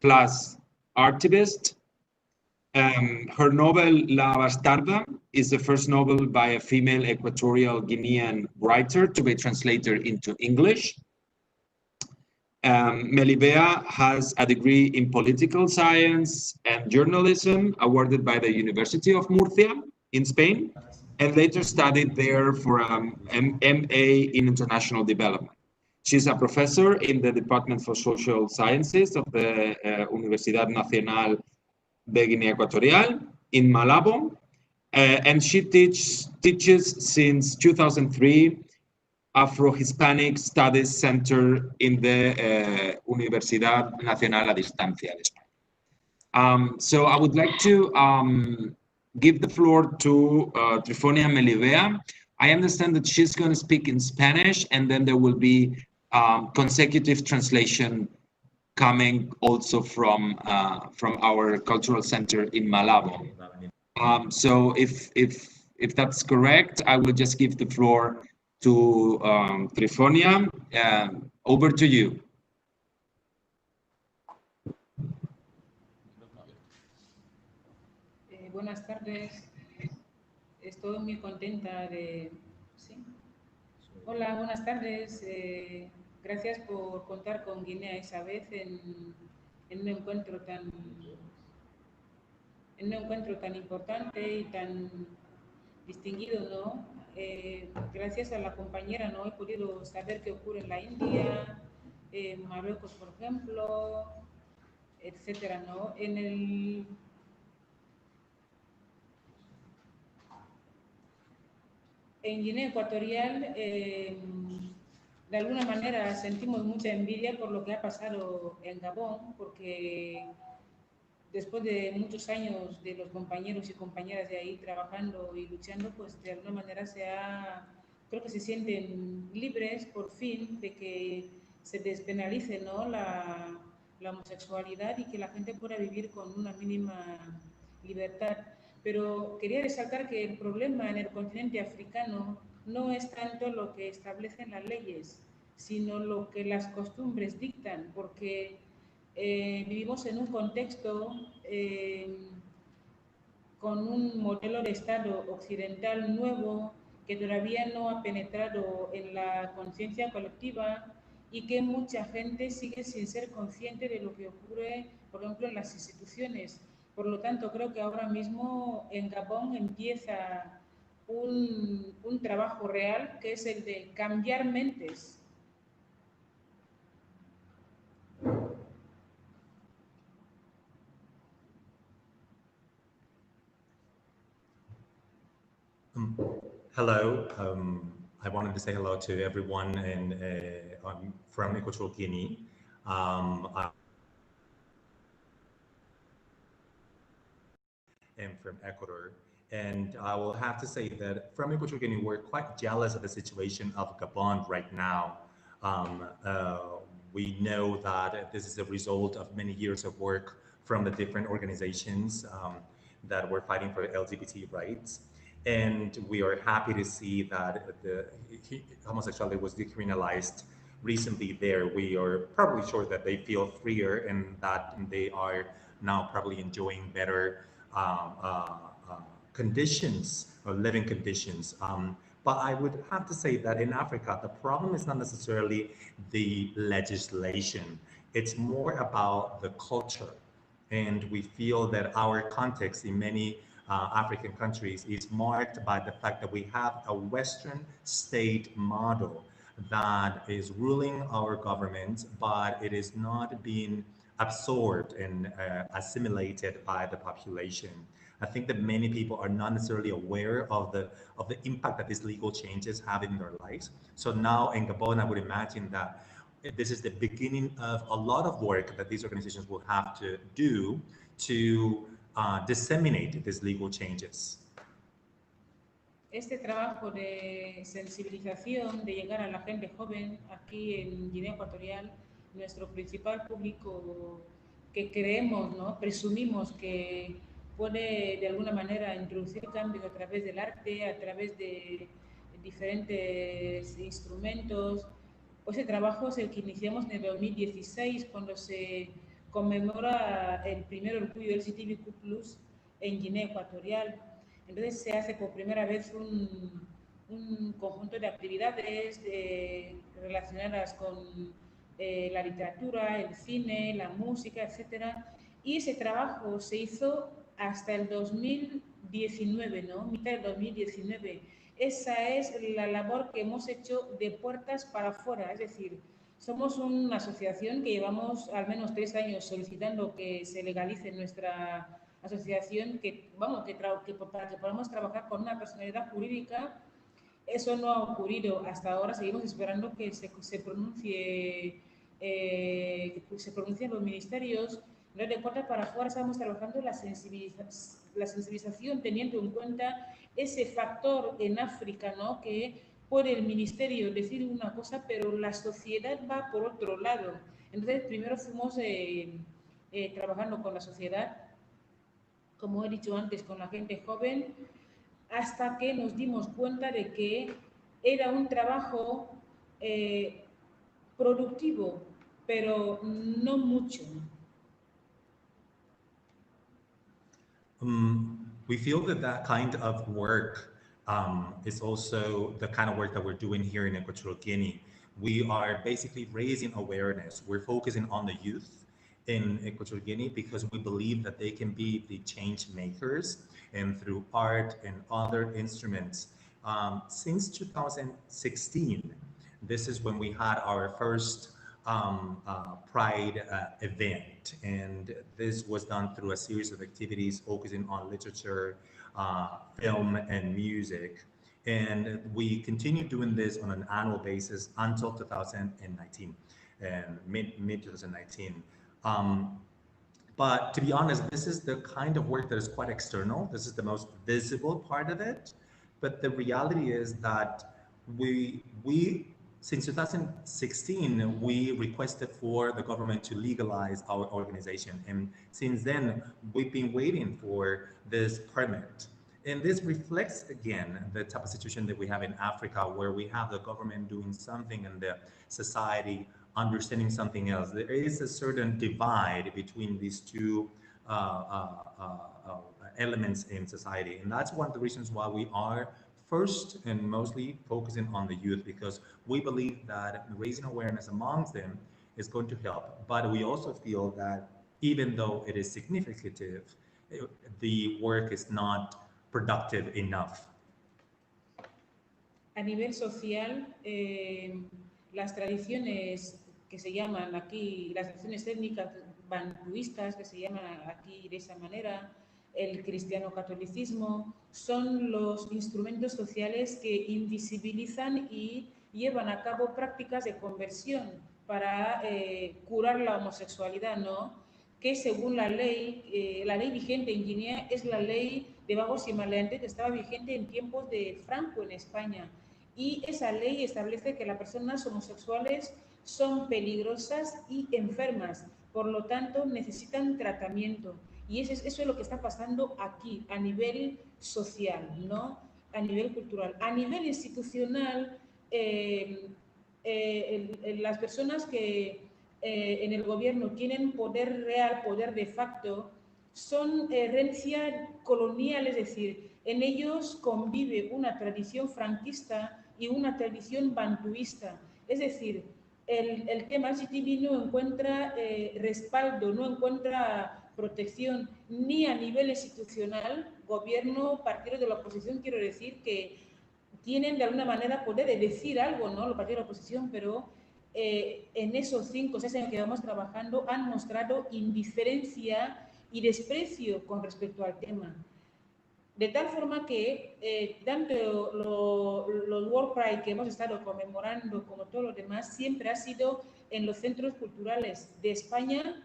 plus activist. Her novel La Bastarda is the first novel by a female Equatorial Guinean writer to be translated into English. Melibea has a degree in political science and journalism awarded by the University of Murcia in Spain, and later studied there for an MA in international development. She's a professor in the Department for Social Sciences of the Universidad Nacional de Guinea Ecuatorial in Malabo, and she teaches since 2003 Afro-Hispanic Studies Center in the Universidad Nacional a Distancia de España. So I would like to give the floor to Trifonia Melibea. I understand that she's going to speak in Spanish, and then there will be consecutive translation coming also from our cultural center in Malabo. So if that's correct, I will just give the floor to Trifonia. Over to you. Buenas tardes. Estoy muy contenta de... ¿Sí? Hola, buenas tardes. Gracias por contar con Guinea esa vez en un encuentro tan importante y tan distinguido, ¿no? Gracias a la compañera, ¿no? He podido saber qué ocurre en la India, en Marruecos, por ejemplo, etcétera, ¿no? En Guinea Ecuatorial, de alguna manera sentimos mucha envidia por lo que ha pasado en Gabón, porque después de muchos años de los compañeros y compañeras de ahí trabajando y luchando, pues de alguna manera creo que se sienten libres por fin de que se despenalice, ¿no?, la homosexualidad y que la gente pueda vivir con una mínima libertad. Pero quería resaltar que el problema en el continente africano no es tanto lo que establecen las leyes, sino lo que las costumbres dictan, porque vivimos en un contexto con un modelo de Estado occidental nuevo que todavía no ha penetrado en la conciencia colectiva y que mucha gente sigue sin ser consciente de lo que ocurre, por ejemplo, en las instituciones. Por lo tanto, creo que ahora mismo en Gabón empieza un trabajo real, que es el de cambiar mentes. Hello. I wanted to say hello to everyone, and I'm from Equatorial Guinea. I am from Ecuador, and I will have to say that from Equatorial Guinea, we're quite jealous of the situation of Gabon right now. We know that this is a result of many years of work from the different organizations that were fighting for LGBT rights. And we are happy to see that the homosexuality was decriminalized recently there. We are probably sure that they feel freer and that they are now probably enjoying better conditions or living conditions. But I would have to say that in Africa, the problem is not necessarily the legislation. It's more about the culture. And we feel that our context in many African countries is marked by the fact that we have a Western state model that is ruling our government, but it is not being absorbed and assimilated by the population. I think that many people are not necessarily aware of the impact that these legal changes have in their lives. So now in Gabon, I would imagine that this is the beginning of a lot of work that these organizations will have to do to disseminate these legal changes. Este trabajo de sensibilización, de llegar a la gente joven aquí en Guinea Ecuatorial, nuestro principal público que creemos, ¿no?, presumimos que puede de alguna manera introducir cambios a través del arte, a través de diferentes instrumentos. Ese trabajo es el que iniciamos en el 2016, cuando se conmemora el primer orgullo LGTBIQ+ en Guinea Ecuatorial. Entonces se hace por primera vez un conjunto de actividades relacionadas con la literatura, el cine, la música, etc. Y ese trabajo se hizo hasta el 2019, ¿no?, mitad del 2019. Esa es la labor que hemos hecho de puertas para afuera, es decir, somos una asociación que llevamos al menos 3 años solicitando que se legalice nuestra asociación, para que podamos trabajar con una personalidad jurídica. Eso no ha ocurrido hasta ahora, seguimos esperando que se pronuncien los ministerios. De puertas para afuera estamos trabajando la sensibilización, teniendo en cuenta ese factor en África, ¿no?, que puede el ministerio decir una cosa, pero la sociedad va por otro lado. Entonces, primero fuimos trabajando con la sociedad, como he dicho antes, con la gente joven, hasta que nos dimos cuenta de que era un trabajo productivo, pero no mucho. We feel that that kind of work is also the kind of work that we're doing here in Equatorial Guinea. We are basically raising awareness. We're focusing on the youth in Equatorial Guinea because we believe that they can be the change makers, and through art and other instruments. Since 2016, this is when we had our first Pride event, and this was done through a series of activities focusing on literature, film, and music. And we continued doing this on an annual basis until 2019, and mid 2019. But to be honest, this is the kind of work that is quite external. This is the most visible part of it. But the reality is that we Since 2016, we requested for the government to legalize our organization. And since then, we've been waiting for this permit. And this reflects, again, the type of situation that we have in Africa, where we have the government doing something and the society understanding something else. There is a certain divide between these two elements in society. And that's one of the reasons why we are first and mostly focusing on the youth, because we believe that raising awareness amongst them is going to help. But we also feel that even though it is significant, the work is not productive enough. A nivel social, las tradiciones que se llaman aquí, las tradiciones étnicas bantuistas, que se llaman aquí de esa manera, el cristiano-catolicismo, son los instrumentos sociales que invisibilizan y llevan a cabo prácticas de conversión para curar la homosexualidad, ¿no? Que según la ley vigente en Guinea es la ley de vagos y maleantes que estaba vigente en tiempos de Franco en España. Y esa ley establece que las personas homosexuales son peligrosas y enfermas, por lo tanto necesitan tratamiento. Y eso es lo que está pasando aquí, a nivel social, ¿no? A nivel cultural. A nivel institucional, las personas que en el gobierno tienen poder real, poder de facto, son herencia colonial, es decir, en ellos convive una tradición franquista y una tradición bantuista. Es decir, el tema LGTBI no encuentra respaldo, no encuentra protección ni a nivel institucional, gobierno, partidos de la oposición, quiero decir que tienen de alguna manera poder de decir algo, ¿no? Los partidos de la oposición, pero en esos 5 o 6 años que vamos trabajando han mostrado indiferencia y desprecio con respecto al tema. De tal forma que tanto los World Pride que hemos estado conmemorando como todos los demás siempre ha sido en los centros culturales de España,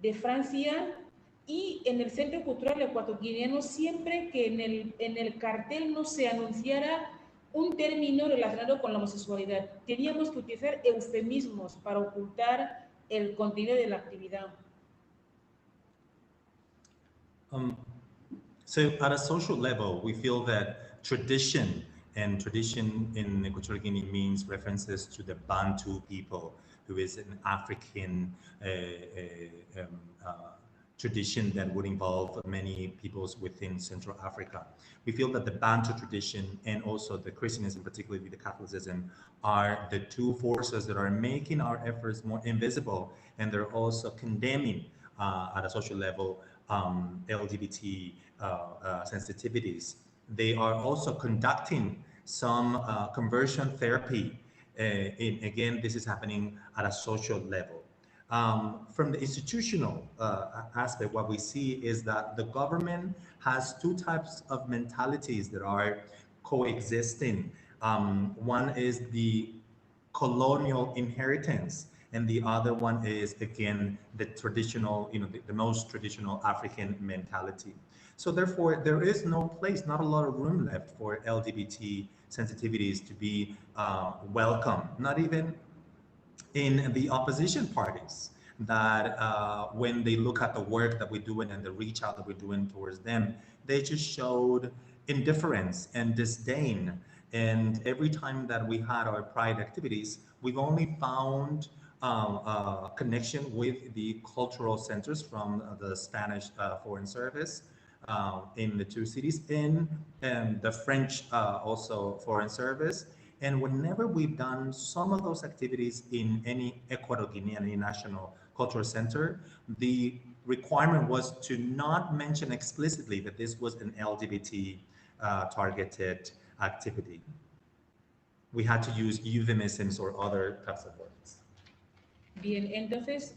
de Francia y en el Centro Cultural Ecuatoriano, siempre que en el cartel no se anunciara un término relacionado con la homosexualidad. Teníamos que utilizar eufemismos para ocultar el contenido de la actividad. So at a social level, we feel that tradition in Equatorial Guinea means references to the Bantu people, who is an African tradition that would involve many peoples within Central Africa. We feel that the Bantu tradition and also the Christianism, particularly the Catholicism, are the two forces that are making our efforts more invisible, and they're also condemning at a social level LGBT sensitivities. They are also conducting some conversion therapy. Again, this is happening at a social level. From the institutional aspect, what we see is that the government has two types of mentalities that are coexisting. One is the colonial inheritance, and the other one is, again, the traditional, the most traditional African mentality. So therefore, there is no place, not a lot of room left for LGBT sensitivities to be welcome, not even in the opposition parties, that when they look at the work that we're doing and the reach out that we're doing towards them, they just showed indifference and disdain. And every time that we had our Pride activities, we've only found connection with the cultural centers from the Spanish Foreign Service in the 2 cities, and the French also Foreign Service. And whenever we've done some of those activities in any Ecuador Guinea National Cultural Center, the requirement was to not mention explicitly that this was an LGBT targeted activity. We had to use euphemisms or other types of words. Bien, entonces,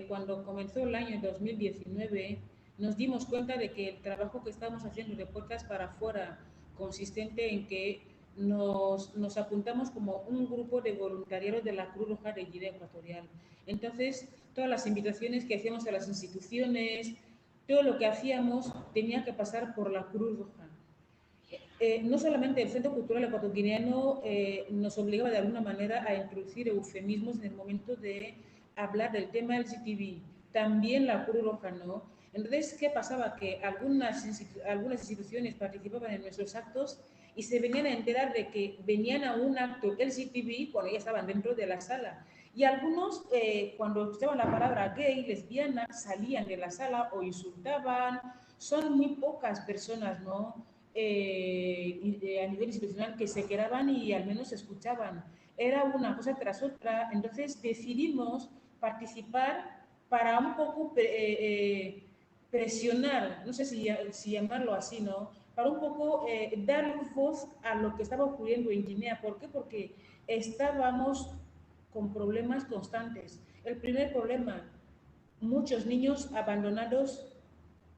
cuando comenzó el año 2019, nos dimos cuenta de que el trabajo que estábamos haciendo de puertas para afuera, consistente en que nos apuntamos como un grupo de voluntarios de la Cruz Roja de Guinea Ecuatorial. Entonces, todas las invitaciones que hacíamos a las instituciones, todo lo que hacíamos tenía que pasar por la Cruz Roja. no solamente el Centro Cultural Ecuatoriano nos obligaba de alguna manera a introducir eufemismos en el momento de hablar del tema LGTBI, también la Cruz Roja, ¿no? Entonces, ¿qué pasaba? Que algunas instituciones participaban en nuestros actos y se venían a enterar de que venían a un acto LGTBI cuando ya estaban dentro de la sala. Y algunos, cuando escuchaban la palabra gay, lesbiana, salían de la sala o insultaban. Son muy pocas personas, ¿no? A nivel institucional que se quedaban y al menos escuchaban. Era una cosa tras otra. Entonces decidimos participar para un poco presionar, no sé si llamarlo así, ¿no? Para un poco dar voz a lo que estaba ocurriendo en Guinea. ¿Por qué? Porque estábamos con problemas constantes. El primer problema, muchos niños abandonados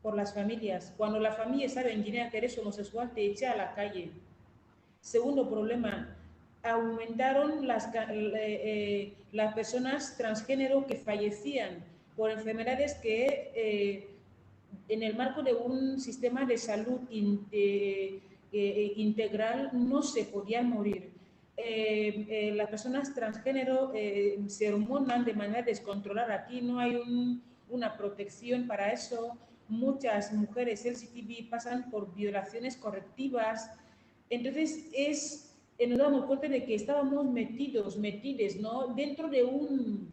por las familias. Cuando la familia sabe en Guinea que eres homosexual, te echa a la calle. Segundo problema, aumentaron las personas transgénero que fallecían por enfermedades que en el marco de un sistema de salud integral no se podían morir. Las personas transgénero se hormonan de manera descontrolada. Aquí no hay una protección para eso. Muchas mujeres LGTBI pasan por violaciones correctivas. Entonces nos damos cuenta de que estábamos metides, ¿no? Dentro de un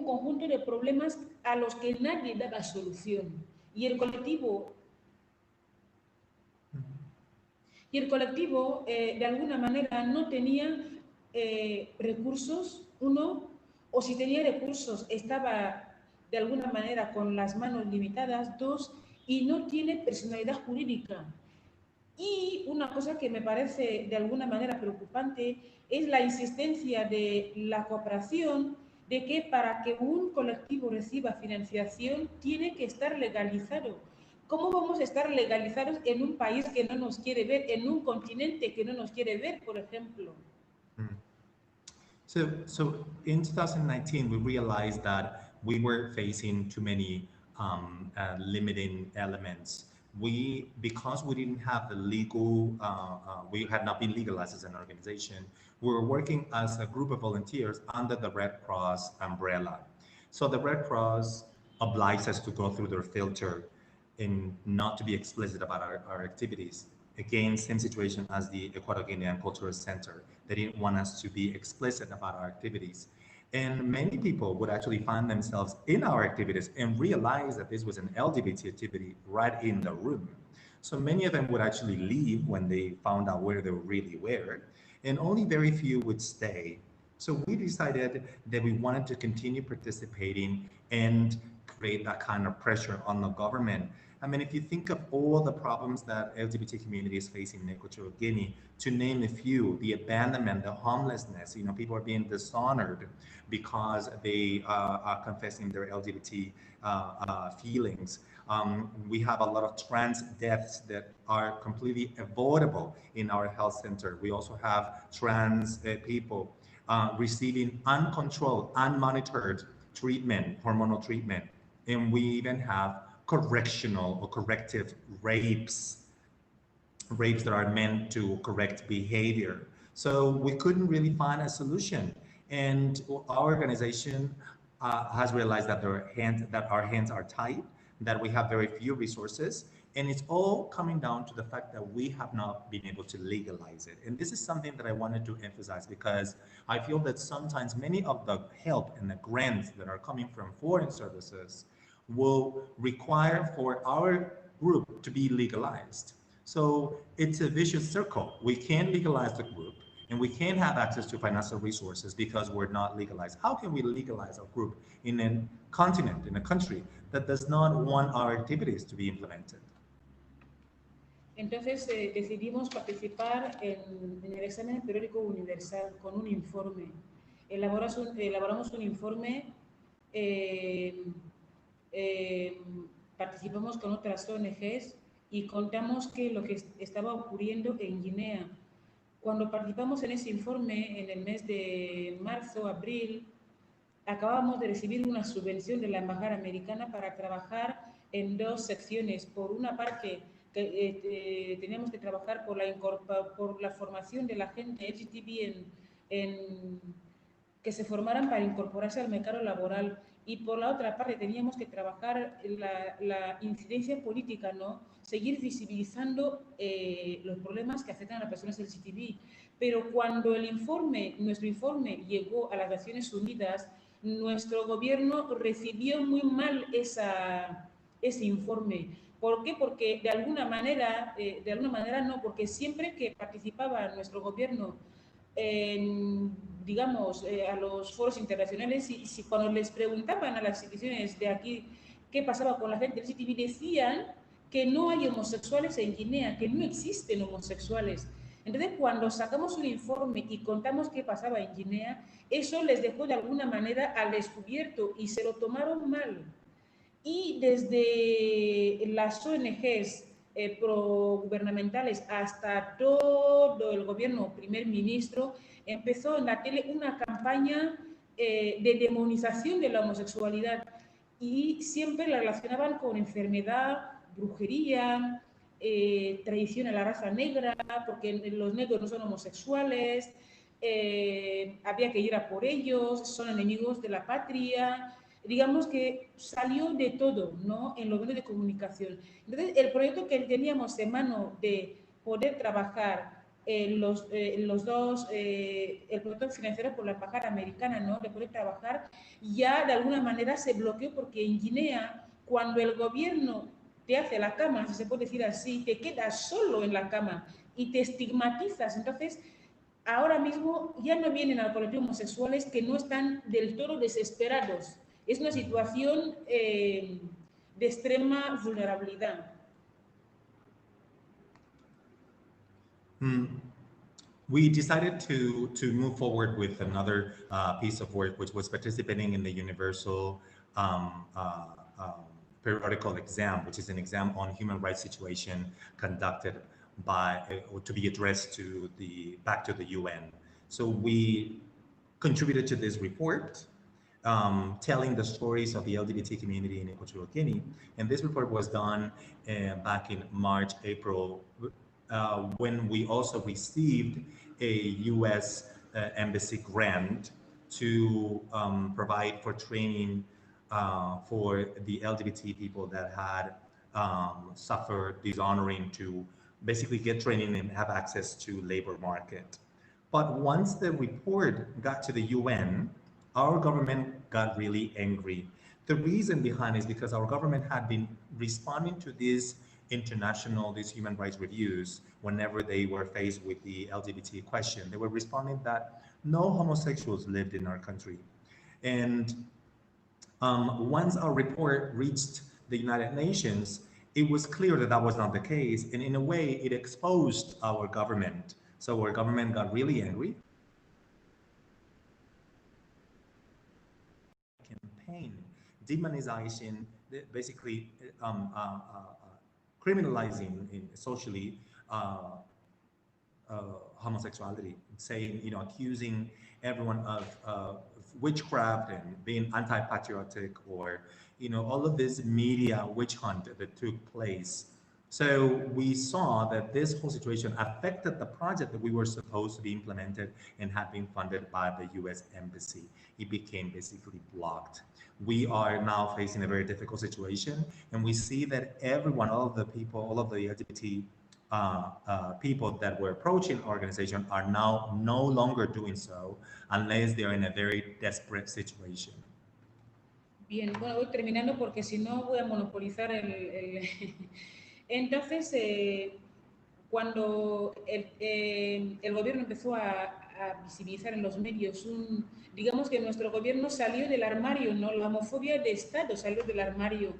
conjunto de problemas a los que nadie daba solución. Y el colectivo, de alguna manera, no tenía recursos, o si tenía recursos, estaba de alguna manera con las manos limitadas, dos, y no tiene personalidad jurídica. Y una cosa que me parece de alguna manera preocupante es la insistencia de la cooperación de que para que un colectivo reciba financiación tiene que estar legalizado. ¿Cómo vamos a estar legalizados en un país que no nos quiere ver, en un continente que no nos quiere ver, por ejemplo? So in 2019, we realized that we were facing too many limiting elements. Because we didn't have the legal, we had not been legalized as an organization, we were working as a group of volunteers under the Red Cross umbrella. So the Red Cross obliged us to go through their filter and not to be explicit about our activities. Again, same situation as the Equatorial Guinea Cultural Center. They didn't want us to be explicit about our activities. And many people would actually find themselves in our activities and realize that this was an LGBT activity right in the room. So many of them would actually leave when they found out where they really were, and only very few would stay. So we decided that we wanted to continue participating and create that kind of pressure on the government. I mean, if you think of all the problems that LGBT community is facing in Equatorial Guinea, to name a few, the abandonment, the homelessness, people are being dishonored because they are confessing their LGBT feelings. We have a lot of trans deaths that are completely avoidable in our health center. We also have trans people receiving uncontrolled, unmonitored treatment, hormonal treatment. And we even have correctional or corrective rapes that are meant to correct behavior. So we couldn't really find a solution. And our organization has realized that our hands are tied, that we have very few resources. And it's all coming down to the fact that we have not been able to legalize it. And this is something that I wanted to emphasize because I feel that sometimes many of the help and the grants that are coming from foreign services will require for our group to be legalized. So it's a vicious circle. We can't legalize the group and we can't have access to financial resources because we're not legalized. How can we legalize our group in a continent, in a country that does not want our activities to be implemented? Entonces decidimos participar en el examen periódico universal con un informe. Elaboramos un informe, participamos con otras ONGs y contamos lo que estaba ocurriendo en Guinea. Cuando participamos en ese informe, en el mes de marzo, abril, acabamos de recibir una subvención de la Embajada Americana para trabajar en dos secciones. Por una parte, que teníamos que trabajar por la formación de la gente LGTBI que se formaran para incorporarse al mercado laboral, y por la otra parte teníamos que trabajar la incidencia política, ¿no? Seguir visibilizando los problemas que afectan a las personas LGTBI. Pero cuando nuestro informe llegó a las Naciones Unidas, nuestro gobierno recibió muy mal ese informe. ¿Por qué? Porque de alguna manera no, porque siempre que participaba nuestro gobierno digamos, a los foros internacionales, y cuando les preguntaban a las instituciones de aquí qué pasaba con la gente LGTBI, decían que no hay homosexuales en Guinea, que no existen homosexuales. Entonces, cuando sacamos un informe y contamos qué pasaba en Guinea, eso les dejó de alguna manera al descubierto y se lo tomaron mal. Y desde las ONGs progubernamentales hasta todo el gobierno, primer ministro, empezó en la tele una campaña de demonización de la homosexualidad, y siempre la relacionaban con enfermedad, brujería, traición a la raza negra, porque los negros no son homosexuales, había que ir a por ellos, son enemigos de la patria. Digamos que salió de todo, ¿no?, en los medios de comunicación. Entonces, el proyecto que teníamos en mano de poder trabajar los dos, el proyecto financiado por la Embajada Americana, ¿no?, de poder trabajar, ya de alguna manera se bloqueó, porque en Guinea, cuando el gobierno te hace la cama, si se puede decir así, te quedas solo en la cama y te estigmatizas. Entonces, ahora mismo ya no vienen al colectivo homosexuales que no están del todo desesperados. Es una situación de extrema vulnerabilidad. We decided to move forward with another piece of work, which was participating in the Universal Periodical Exam, which is an exam on human rights situation conducted to be addressed back to the UN. So we contributed to this report, telling the stories of the LGBT community in Equatorial Guinea. And this report was done back in March, April, when we also received a U.S. Embassy grant to provide for training for the LGBT people that had suffered dishonoring, to basically get training and have access to labor market. But once the report got to the UN, our government got really angry. The reason behind is because our government had been responding to these human rights reviews whenever they were faced with the LGBT question. They were responding that no homosexuals lived in our country. And once our report reached the United Nations, it was clear that that was not the case. And in a way, it exposed our government. So our government got really angry. Campaign, demonization, basically criminalizing socially homosexuality, saying, accusing everyone of witchcraft and being anti-patriotic, or, all of this media witch hunt that took place. So we saw that this whole situation affected the project that we were supposed to be implemented and had been funded by the U.S. Embassy. It became basically blocked. We are now facing a very difficult situation, and we see that all of the LGBT people that were approaching our organization are now no longer doing so unless they're in a very desperate situation. Bien, bueno, voy terminando porque si no voy a monopolizar Entonces, cuando el gobierno empezó a visibilizar en los medios, digamos que nuestro gobierno salió del armario, ¿no? La homofobia de Estado salió del armario.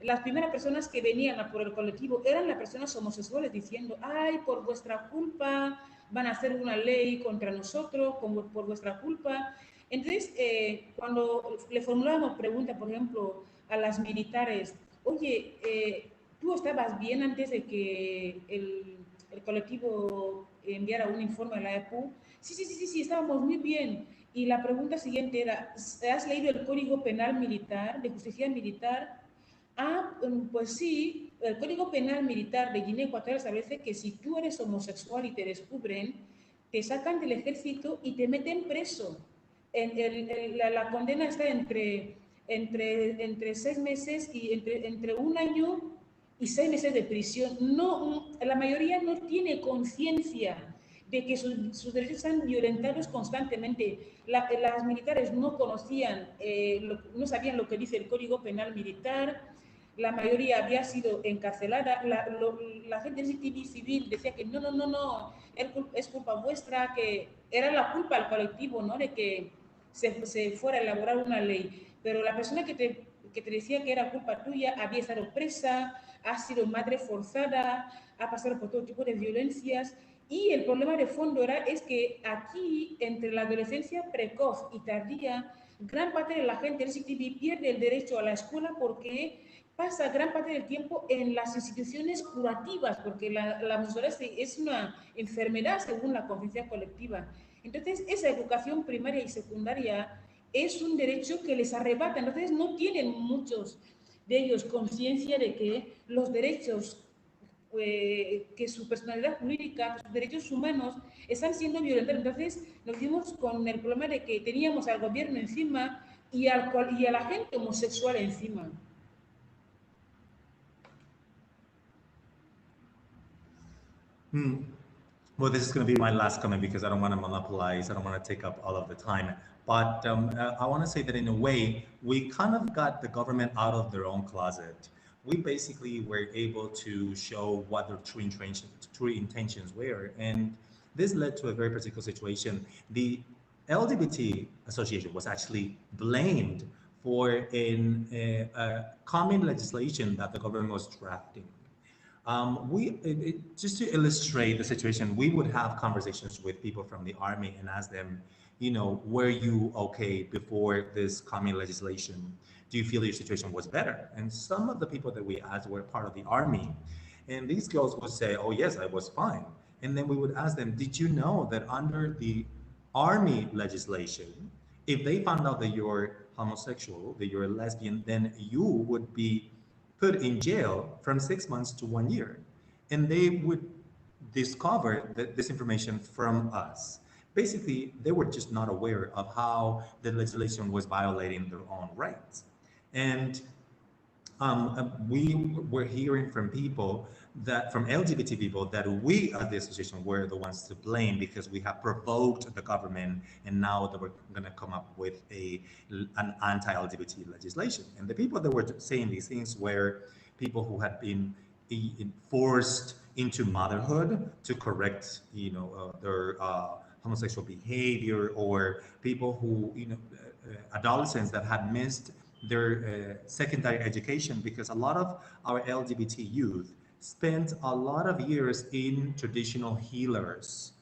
Las primeras personas que venían a por el colectivo eran las personas homosexuales diciendo, ay, por vuestra culpa van a hacer una ley contra nosotros, por vuestra culpa. Entonces, cuando le formulábamos preguntas, por ejemplo, a las militares, oye, ¿tú estabas bien antes de que el colectivo enviara un informe a la EPU? Sí, estábamos muy bien. Y la pregunta siguiente era, ¿has leído el Código Penal Militar, de Justicia Militar? Ah, pues sí, el Código Penal Militar de Guinea Ecuatorial establece que si tú eres homosexual y te descubren, te sacan del ejército y te meten preso. La condena está entre 6 meses y entre 1 año y 6 meses de prisión. No, la mayoría no tiene conciencia de que sus derechos están violentados constantemente. Las militares no conocían, no sabían lo que dice el Código Penal Militar. La mayoría había sido encarcelada. La gente LGTBI civil decía que no, es culpa vuestra, que era la culpa al colectivo, ¿no? De que se fuera a elaborar una ley. Pero la persona que te decía que era culpa tuya había estado presa, ha sido madre forzada, ha pasado por todo tipo de violencias. Y el problema de fondo es que aquí, entre la adolescencia precoz y tardía, gran parte de la gente LGTBI pierde el derecho a la escuela porque pasa gran parte del tiempo en las instituciones curativas, porque la homosexualidad es una enfermedad según la conciencia colectiva. Entonces, esa educación primaria y secundaria es un derecho que les arrebata. Entonces, no tienen muchos de ellos conciencia de que los derechos, que su personalidad jurídica, sus derechos humanos están siendo violentados. Entonces, nos dimos con el problema de que teníamos al gobierno encima y a la gente homosexual encima. Well, this is going to be my last comment because I don't want to monopolize, I don't want to take up all of the time. But I want to say that in a way, we kind of got the government out of their own closet. We basically were able to show what their true intentions were. And this led to a very particular situation. The LGBT association was actually blamed for a common legislation that the government was drafting. Just to illustrate the situation, we would have conversations with people from the army and ask them, were you okay before this coming legislation? Do you feel your situation was better? And some of the people that we asked were part of the army. And these girls would say, oh, yes, I was fine. And then we would ask them, did you know that under the army legislation, if they found out that you're homosexual, that you're a lesbian, then you would be put in jail from 6 months to 1 year. And they would discover this information from us. Basically, they were just not aware of how the legislation was violating their own rights. And we were hearing from people from LGBT people that we as the association were the ones to blame because we have provoked the government and now that we're going to come up with an anti-LGBT legislation. And the people that were saying these things were people who had been forced into motherhood to correct, their homosexual behavior, or people who, adolescents that had missed their secondary education, because a lot of our LGBT youth spent a lot of years in traditional healers.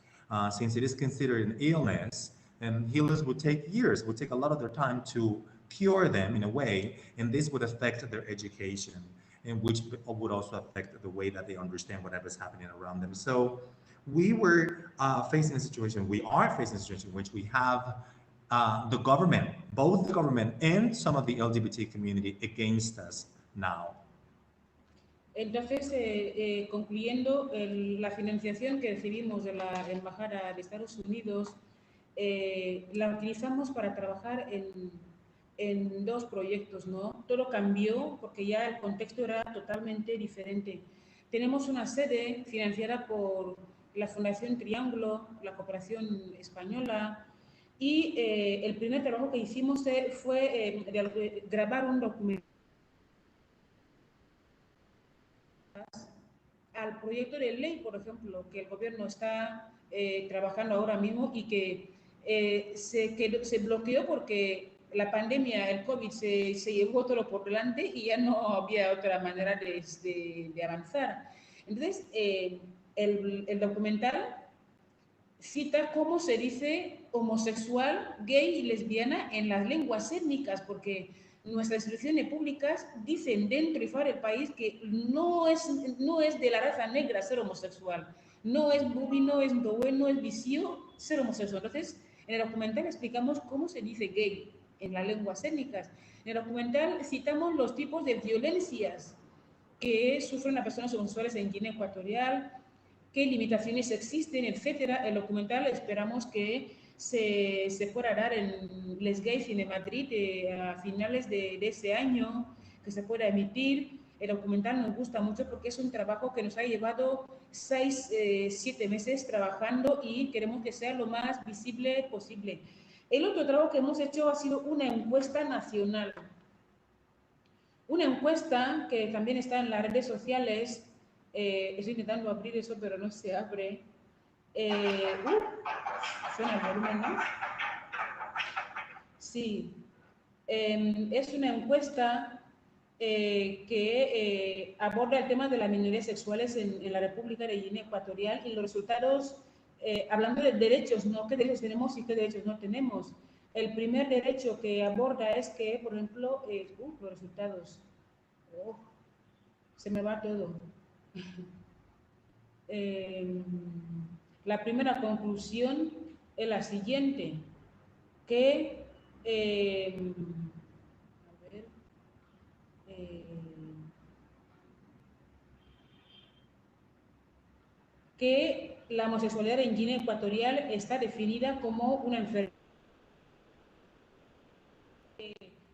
Since it is considered an illness, and healers would take years, would take a lot of their time to cure them in a way, and this would affect their education, and which would also affect the way that they understand whatever's happening around them. So we were facing a situation, we are facing a situation in which we have the government, both the government and some of the LGBT community against us now. Entonces, concluyendo, la financiación que recibimos de la Embajada de Estados Unidos la utilizamos para trabajar en 2 proyectos, ¿no? Todo cambió porque ya el contexto era totalmente diferente. Tenemos una sede financiada por la Fundación Triángulo, la Cooperación Española, y el primer trabajo que hicimos fue grabar un documento al proyecto de ley, por ejemplo, que el gobierno está trabajando ahora mismo y que se bloqueó porque la pandemia, el COVID, se llevó todo por delante y ya no había otra manera de avanzar. Entonces, el documental cita cómo se dice homosexual, gay y lesbiana en las lenguas étnicas, porque nuestras instituciones públicas dicen dentro y fuera del país que no es de la raza negra ser homosexual, no es bubi, no es ndowe, no es vicio ser homosexual. Entonces, en el documental explicamos cómo se dice gay en las lenguas étnicas. En el documental citamos los tipos de violencias que sufren las personas homosexuales en Guinea Ecuatorial, qué limitaciones existen, etcétera. El documental esperamos que se pueda dar en Lgbti de Madrid a finales de ese año, que se pueda emitir. El documental nos gusta mucho porque es un trabajo que nos ha llevado 6-7 meses trabajando y queremos que sea lo más visible posible. El otro trabajo que hemos hecho ha sido una encuesta nacional. Una encuesta que también está en las redes sociales. Estoy intentando abrir eso, pero no se abre. Suena el volumen, ¿no? Sí. Es una encuesta que aborda el tema de las minorías sexuales en la República de Guinea Ecuatorial y los resultados, hablando de derechos, ¿no? ¿Qué derechos tenemos y qué derechos no tenemos? El primer derecho que aborda es que, por ejemplo, los resultados. Oh, se me va todo. La primera conclusión es la siguiente, que que la homosexualidad en Guinea Ecuatorial está definida como una enfermedad.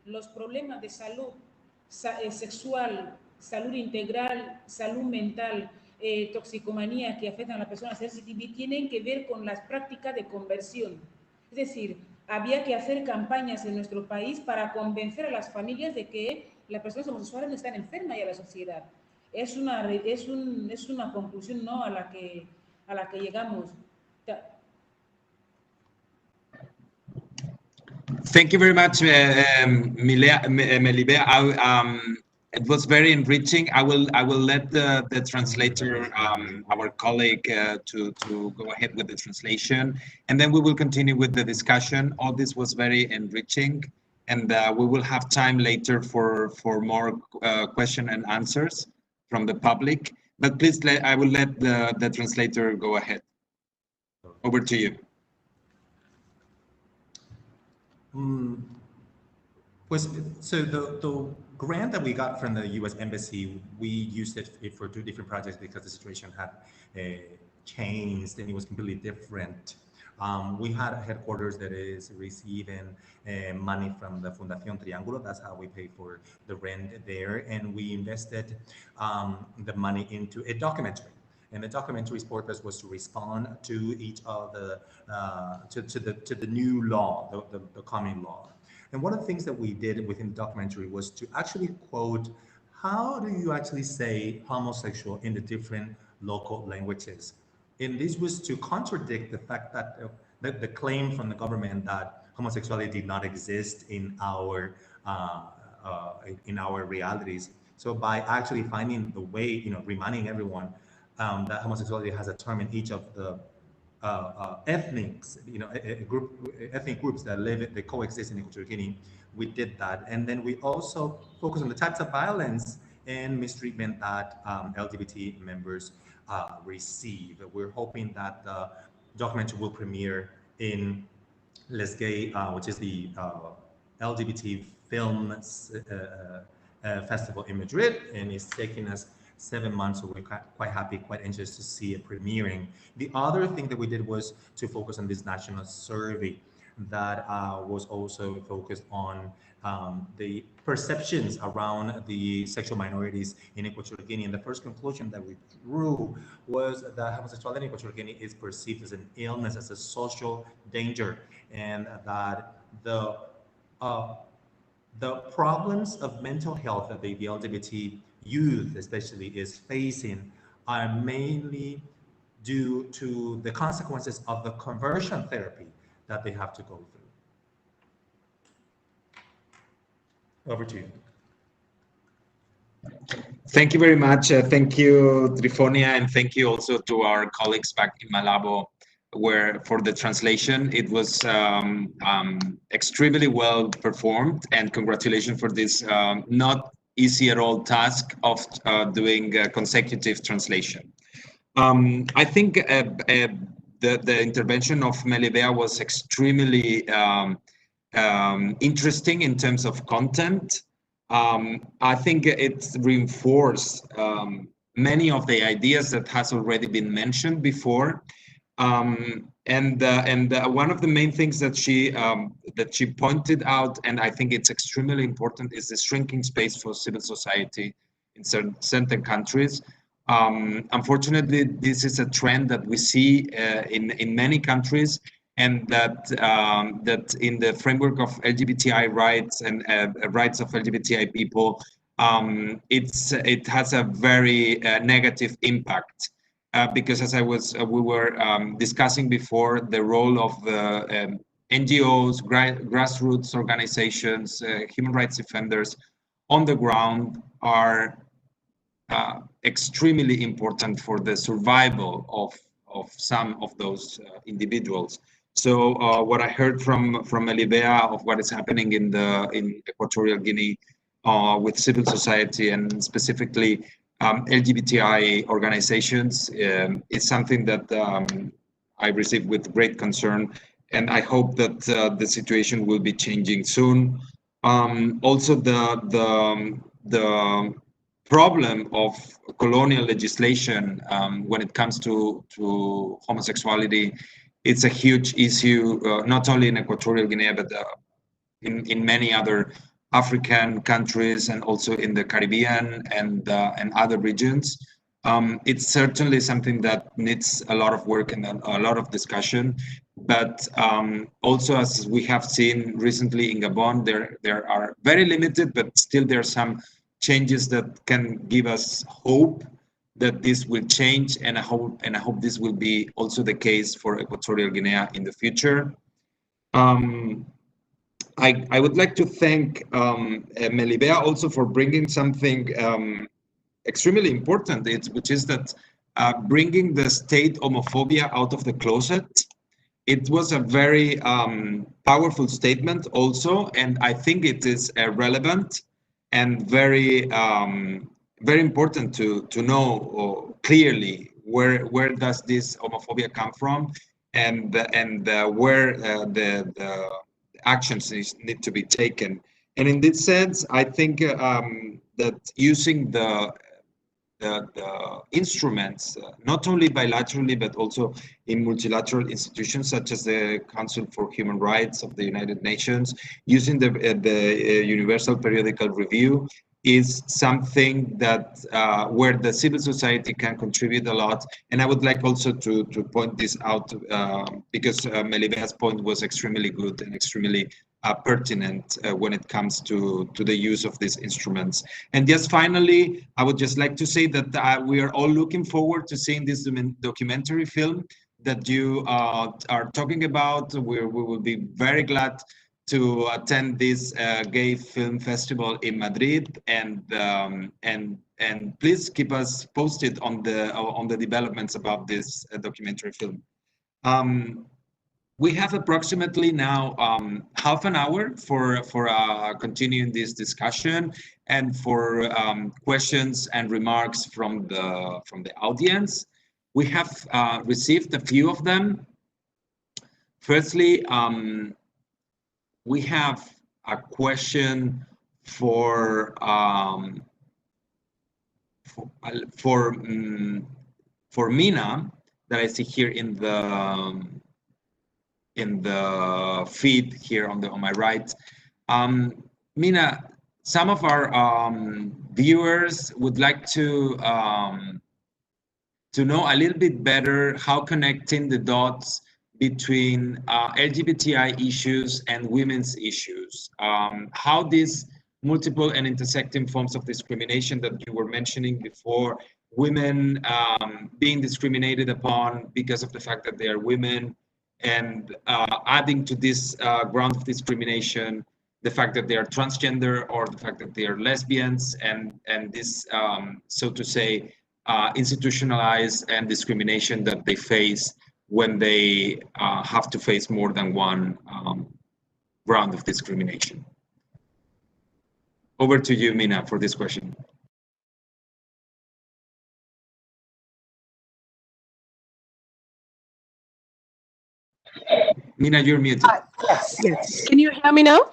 Los problemas de salud sexual, salud integral, salud mental, toxicomanía que afectan a las personas LGTBI tienen que ver con las prácticas de conversión. Es decir, había que hacer campañas en nuestro país para convencer a las familias de que las personas homosexuales no están enfermas y a la sociedad. Es una conclusión, ¿no?, a la que llegamos. Thank you very much, Melibea. It was very enriching. I will let the translator, our colleague, to go ahead with the translation, and then we will continue with the discussion. All this was very enriching, and we will have time later for more question and answers from the public. But please, I will let the translator go ahead. Over to you. So the grant that we got from the U.S. Embassy, we used it for 2 different projects because the situation had changed and it was completely different. We had a headquarters that is receiving money from the Fundación Triángulo. That's how we pay for the rent there, and we invested the money into a documentary. And the documentary's purpose was to respond to each of the to the new law, the coming law. And one of the things that we did within the documentary was to actually quote, how do you actually say homosexual in the different local languages? And this was to contradict the fact that the claim from the government that homosexuality did not exist in our realities. So by actually finding the way, reminding everyone that homosexuality has a term in each of the ethnics, ethnic groups that coexist in Equatorial Guinea, we did that. And then we also focus on the types of violence and mistreatment that LGBT members receive. We're hoping that the documentary will premiere in Lgbti, which is the LGBT film festival in Madrid, and it's taking us 7 months, so we're quite happy, quite anxious to see it premiering. The other thing that we did was to focus on this national survey that was also focused on the perceptions around the sexual minorities in Equatorial Guinea. And the first conclusion that we drew was that homosexuality in Equatorial Guinea is perceived as an illness, as a social danger, and that the problems of mental health that the LGBT youth especially is facing are mainly due to the consequences of the conversion therapy that they have to go through. Over to you. Thank you very much. Thank you, Trifonia, and thank you also to our colleagues back in Malabo for the translation. It was extremely well performed, and congratulations for this not easy at all task of doing consecutive translation. I think the intervention of Melibea was extremely interesting in terms of content. I think it's reinforced many of the ideas that has already been mentioned before. And one of the main things that she pointed out, and I think it's extremely important, is the shrinking space for civil society in certain countries. Unfortunately, this is a trend that we see in many countries, and that in the framework of LGBTI rights and rights of LGBTI people, it has a very negative impact. Because as we were discussing before, the role of the NGOs, grassroots organizations, human rights defenders on the ground are extremely important for the survival of some of those individuals. So what I heard from Melibea of what is happening in Equatorial Guinea with civil society and specifically LGBTI organizations is something that I receive with great concern, and I hope that the situation will be changing soon. Also, the problem of colonial legislation when it comes to homosexuality, it's a huge issue, not only in Equatorial Guinea, but in many other African countries and also in the Caribbean and other regions. It's certainly something that needs a lot of work and a lot of discussion. But also, as we have seen recently in Gabon, there are very limited, but still there are some changes that can give us hope that this will change, and I hope this will be also the case for Equatorial Guinea in the future. I would like to thank Melibea also for bringing something extremely important, which is that bringing the state homophobia out of the closet. It was a very powerful statement also, and I think it is relevant and very very important to know clearly where does this homophobia come from, and where the actions need to be taken. And in this sense, I think that using the instruments, not only bilaterally, but also in multilateral institutions such as the Council for Human Rights of the United Nations, using the Universal Periodical Review, is something that where the civil society can contribute a lot. And I would like also to point this out because Melibea's point was extremely good and extremely pertinent when it comes to the use of these instruments. And just finally, I would just like to say that we are all looking forward to seeing this documentary film that you are talking about. We will be very glad to attend this gay film festival in Madrid, and please keep us posted on the developments about this documentary film. We have approximately now half an hour for continuing this discussion and for questions and remarks from the audience. We have received a few of them. Firstly, we have a question for Mina that I see here in the feed here on my right. Mina, some of our viewers would like to know a little bit better how connecting the dots between LGBTI issues and women's issues. How these multiple and intersecting forms of discrimination that you were mentioning before, women being discriminated upon because of the fact that they are women, and adding to this ground of discrimination the fact that they are transgender or the fact that they are lesbians, and this, so to say, institutionalized and discrimination that they face when they have to face more than one ground of discrimination. Over to you, Mina, for this question. Mina, you're muted. Yes. Can you hear me now?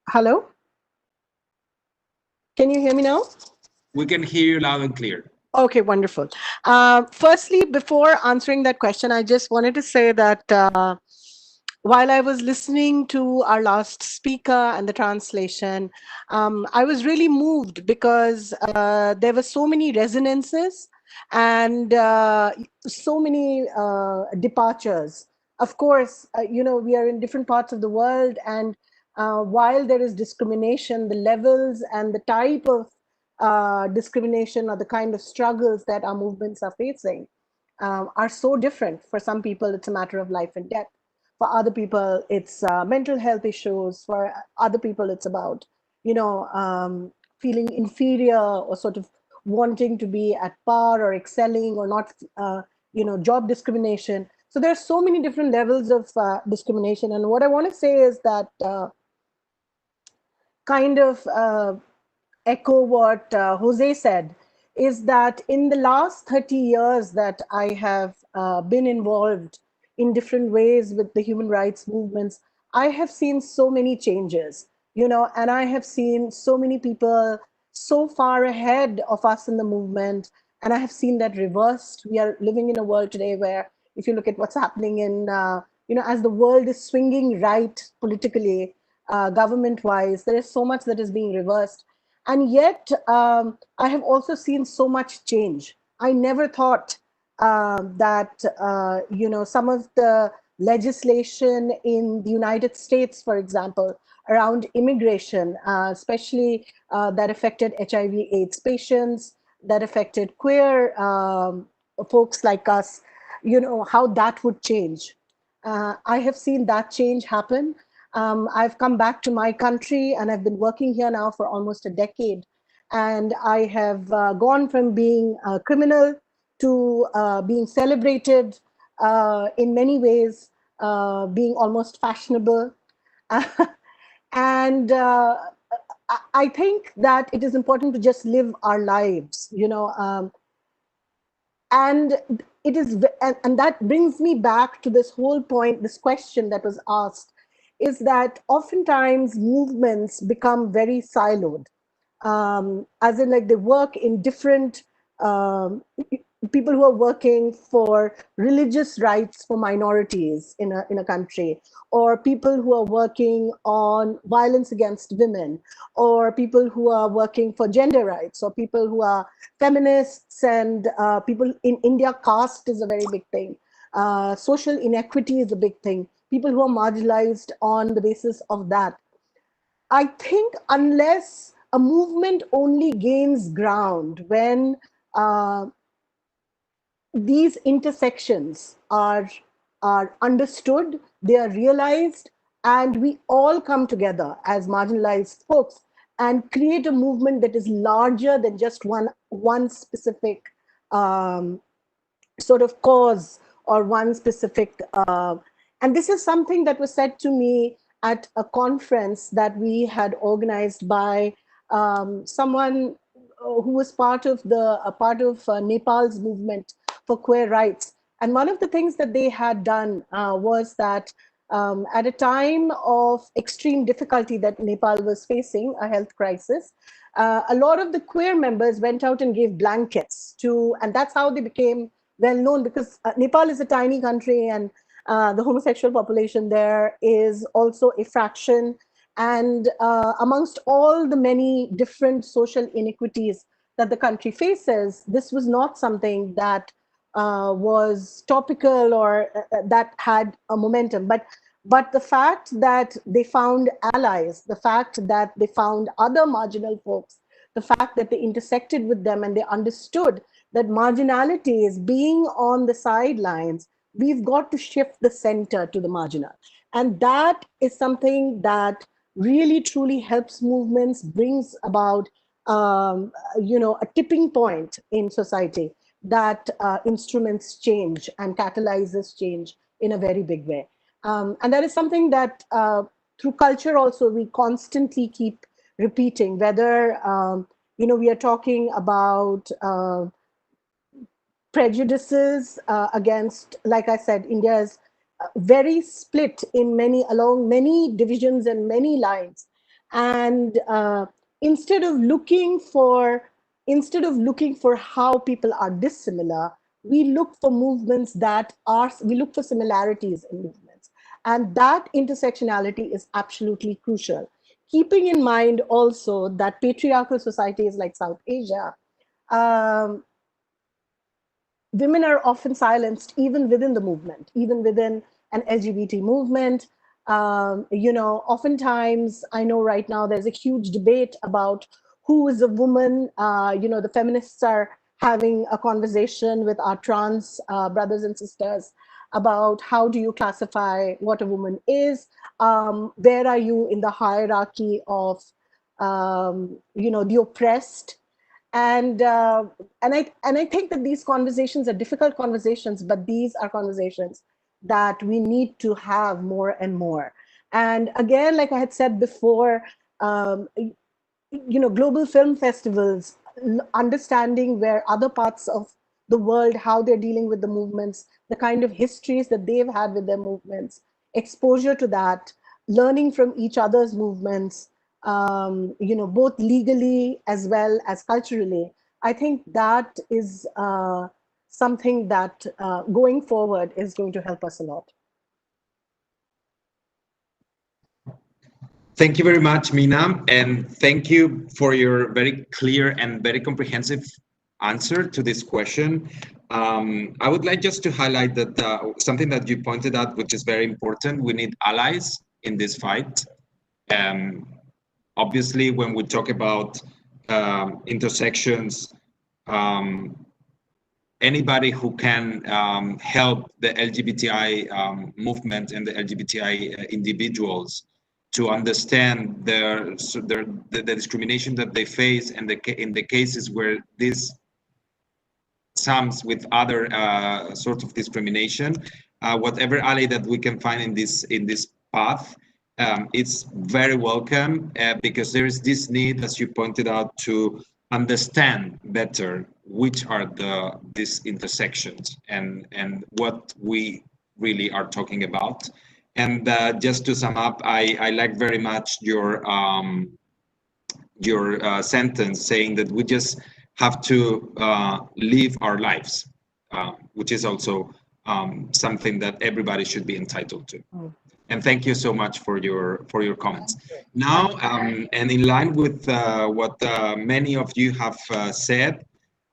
Hello? Can you hear me now? We can hear you loud and clear. Okay, wonderful. Firstly, before answering that question, I just wanted to say that while I was listening to our last speaker and the translation, I was really moved because there were so many resonances and so many departures. Of course, we are in different parts of the world, and while there is discrimination, the levels and the type of discrimination or the kind of struggles that our movements are facing are so different. For some people, it's a matter of life and death. For other people, it's mental health issues. For other people, it's about, feeling inferior or sort of wanting to be at par or excelling or not, job discrimination. So there are so many different levels of discrimination. And what I want to say is that kind of echo what Jose said, is that in the last 30 years that I have been involved in different ways with the human rights movements, I have seen so many changes, and I have seen so many people so far ahead of us in the movement, and I have seen that reversed. We are living in a world today where, if you look at what's happening in, as the world is swinging right politically, government-wise, there is so much that is being reversed. And yet, I have also seen so much change. I never thought that, some of the legislation in the United States, for example, around immigration, especially that affected HIV/AIDS patients, that affected queer folks like us, how that would change. I have seen that change happen. I've come back to my country and I've been working here now for almost a decade. And I have gone from being a criminal to being celebrated in many ways, being almost fashionable. And I think that it is important to just live our lives, and it is, and that brings me back to this whole point, this question that was asked, is that oftentimes movements become very siloed, as in like they work in different, people who are working for religious rights for minorities in a country, or people who are working on violence against women, or people who are working for gender rights, or people who are feminists, and people in India, caste is a very big thing. Social inequity is a big thing. People who are marginalized on the basis of that. I think unless a movement only gains ground when these intersections are understood, they are realized, and we all come together as marginalized folks and create a movement that is larger than just one specific sort of cause or one specific, and this is something that was said to me at a conference that we had organized by someone who was part of Nepal's movement for queer rights. And one of the things that they had done was that at a time of extreme difficulty that Nepal was facing, a health crisis, a lot of the queer members went out and gave blankets to, and that's how they became well known, because Nepal is a tiny country, and the homosexual population there is also a fraction. And amongst all the many different social inequities that the country faces, this was not something that was topical or that had a momentum. But the fact that they found allies, the fact that they found other marginal folks, the fact that they intersected with them and they understood that marginality is being on the sidelines, we've got to shift the center to the marginal. And that is something that really truly helps movements, brings about a tipping point in society that instruments change and catalyzes change in a very big way. And that is something that through culture also we constantly keep repeating, whether we are talking about prejudices against, like I said, India is very split in along many divisions and many lines. And instead of looking for how people are dissimilar, we look for movements we look for similarities in movements. And that intersectionality is absolutely crucial. Keeping in mind also that patriarchal societies like South Asia, women are often silenced even within the movement, even within an LGBT movement. Oftentimes, I know right now there's a huge debate about who is a woman. The feminists are having a conversation with our trans brothers and sisters about how do you classify what a woman is? Where are you in the hierarchy of, the oppressed? And I think that these conversations are difficult conversations, but these are conversations that we need to have more and more. And again, like I had said before, global film festivals, understanding where other parts of the world, how they're dealing with the movements, the kind of histories that they've had with their movements, exposure to that, learning from each other's movements, both legally as well as culturally. I think that is something that going forward is going to help us a lot. Thank you very much, Mina, and thank you for your very clear and very comprehensive answer to this question. I would like just to highlight that something that you pointed out, which is very important, we need allies in this fight. Obviously, when we talk about intersections, anybody who can help the LGBTI movement and the LGBTI individuals to understand the discrimination that they face, and in the cases where this sums with other sorts of discrimination, whatever ally that we can find in this path, it's very welcome, because there is this need, as you pointed out, to understand better which are these intersections and what we really are talking about. And just to sum up, I like very much your sentence saying that we just have to live our lives, which is also something that everybody should be entitled to. And thank you so much for your comments. Now, and in line with what many of you have said,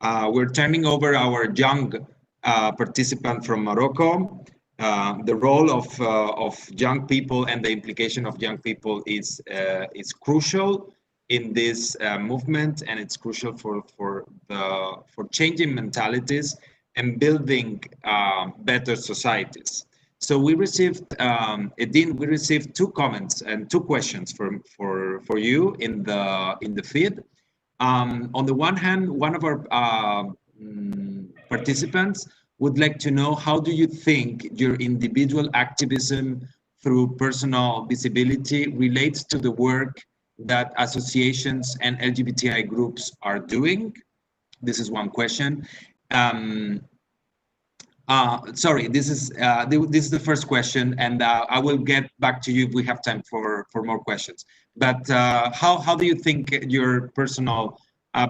we're turning over our young participant from Morocco. The role of young people and the implication of young people is crucial in this movement, and it's crucial for changing mentalities and building better societies. So we received, Edin, we received 2 comments and 2 questions for you in the feed. On the one hand, one of our participants would like to know, how do you think your individual activism through personal visibility relates to the work that associations and LGBTI groups are doing? This is one question. Sorry, this is the first question, and I will get back to you if we have time for more questions. But how do you think your personal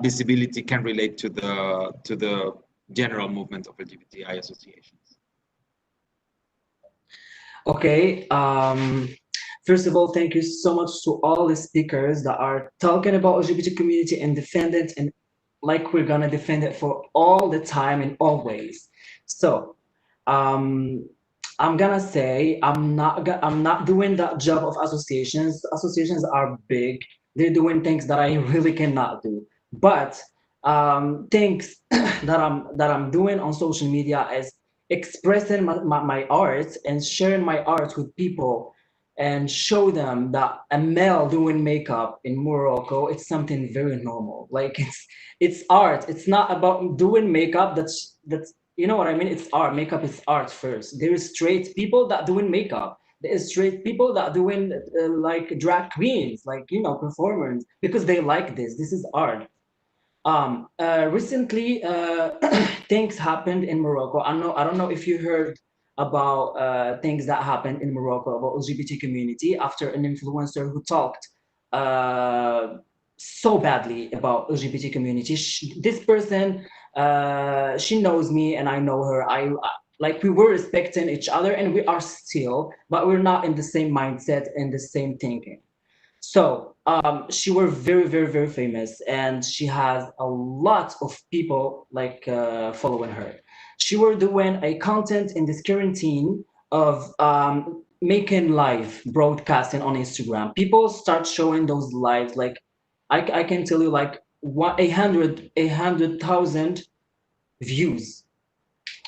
visibility can relate to the general movement of LGBTI associations? Okay. First of all, thank you so much to all the speakers that are talking about LGBT community and defend it, and like we're gonna defend it for all the time and always. So I'm gonna say I'm not doing that job of associations. Associations are big. They're doing things that I really cannot do. But things that I'm doing on social media is expressing my art and sharing my art with people, and show them that a male doing makeup in Morocco, it's something very normal. Like it's art. It's not about doing makeup. That's you know what I mean? It's art. Makeup is art first. There is straight people that doing makeup. There is straight people that doing like drag queens, like, you know, performers, because they like this. This is art. Recently, things happened in Morocco. I don't know if you heard about things that happened in Morocco about LGBT community after an influencer who talked so badly about LGBT community. This person, she knows me and I know her. Like we were respecting each other and we are still, but we're not in the same mindset and the same thinking. So she were very, very, very famous, and she has a lot of people like following her. She were doing a content in this quarantine of making live broadcasting on Instagram. People start showing those lives. Like I can tell you, like 100,000 views,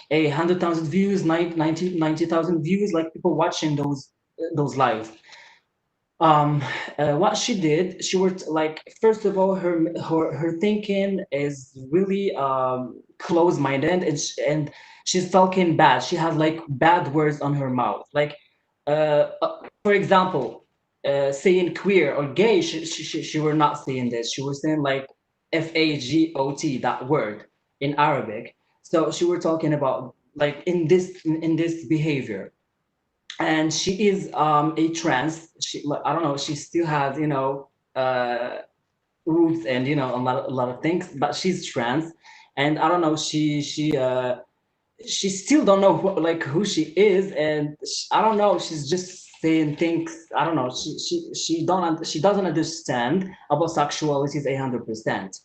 100,000 views, 90,000 views. Like people watching those live. What she did, she worked like, first of all, her thinking is really close-minded, and she's talking bad. She has like bad words on her mouth. Like, for example, saying queer or gay, she were not saying this. She was saying like fagot, that word in Arabic. So she were talking about like in this behavior. And she is a trans. She, like, I don't know, she still has, you know, roots and, you know, a lot of things, but she's trans. And I don't know, she still don't know who she is, and I don't know, she's just saying things. I don't know, she doesn't understand about sexuality is 100%.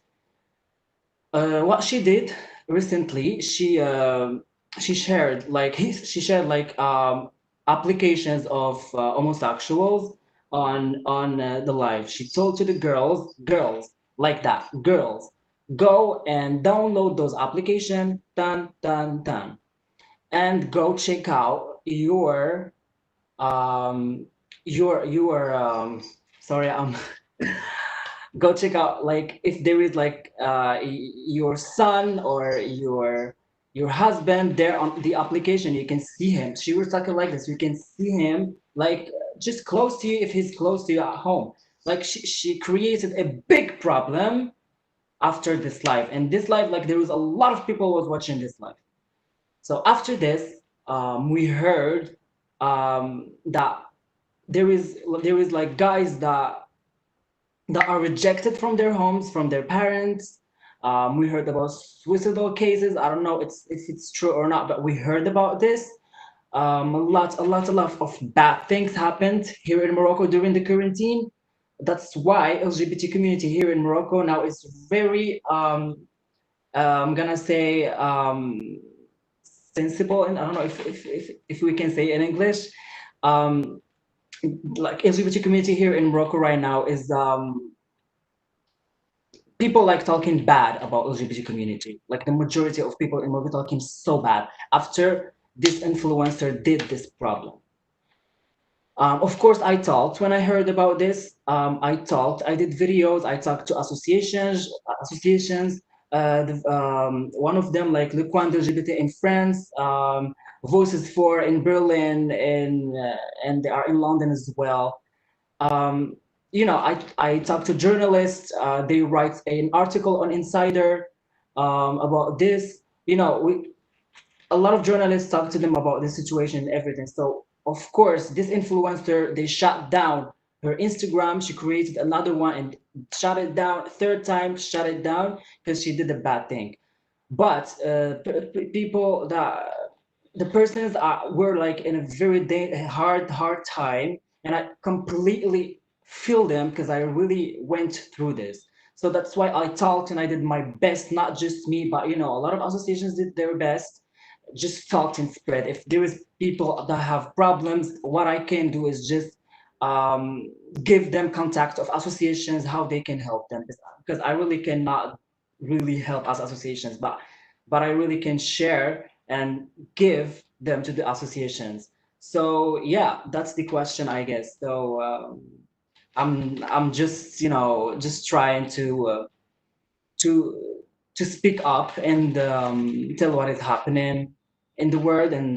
What she did recently, she shared like applications of homosexuals on the live. She told to the girls like that, girls, go and download those applications, and go check out your sorry, go check out, like, if there is like your son or your husband there on the application, you can see him. She was talking like this, you can see him like just close to you if he's close to you at home. Like she created a big problem after this live, and this live, like, there was a lot of people was watching this live. So after this, we heard that there is like guys that are rejected from their homes, from their parents. We heard about suicidal cases. I don't know if it's true or not, but we heard about this. A lot of bad things happened here in Morocco during the quarantine. That's why LGBT community here in Morocco now is very, I'm gonna say, sensible, and I don't know if we can say in English. Like LGBT community here in Morocco right now is people like talking bad about LGBT community. Like the majority of people in Morocco talking so bad after this influencer did this problem. Of course, I talked when I heard about this. I did videos, I talked to associations. One of them, like Le Coin Lgbt in France, Voices for in Berlin, and they are in London as well. You know, I talked to journalists. They write an article on Insider about this. You know, a lot of journalists talk to them about this situation and everything. So of course, this influencer, they shut down her Instagram. She created another one and shut it down. Third time, shut it down because she did a bad thing. But people that the persons were like in a very hard time, and I completely feel them because I really went through this. So that's why I talked and I did my best, not just me, but, you know, a lot of associations did their best. Just talk and spread. If there is people that have problems, what I can do is just give them contact of associations, how they can help them, because I really cannot really help as associations, but I really can share and give them to the associations. So yeah, that's the question, I guess. So I'm just, you know, just trying to speak up and tell what is happening in the world, and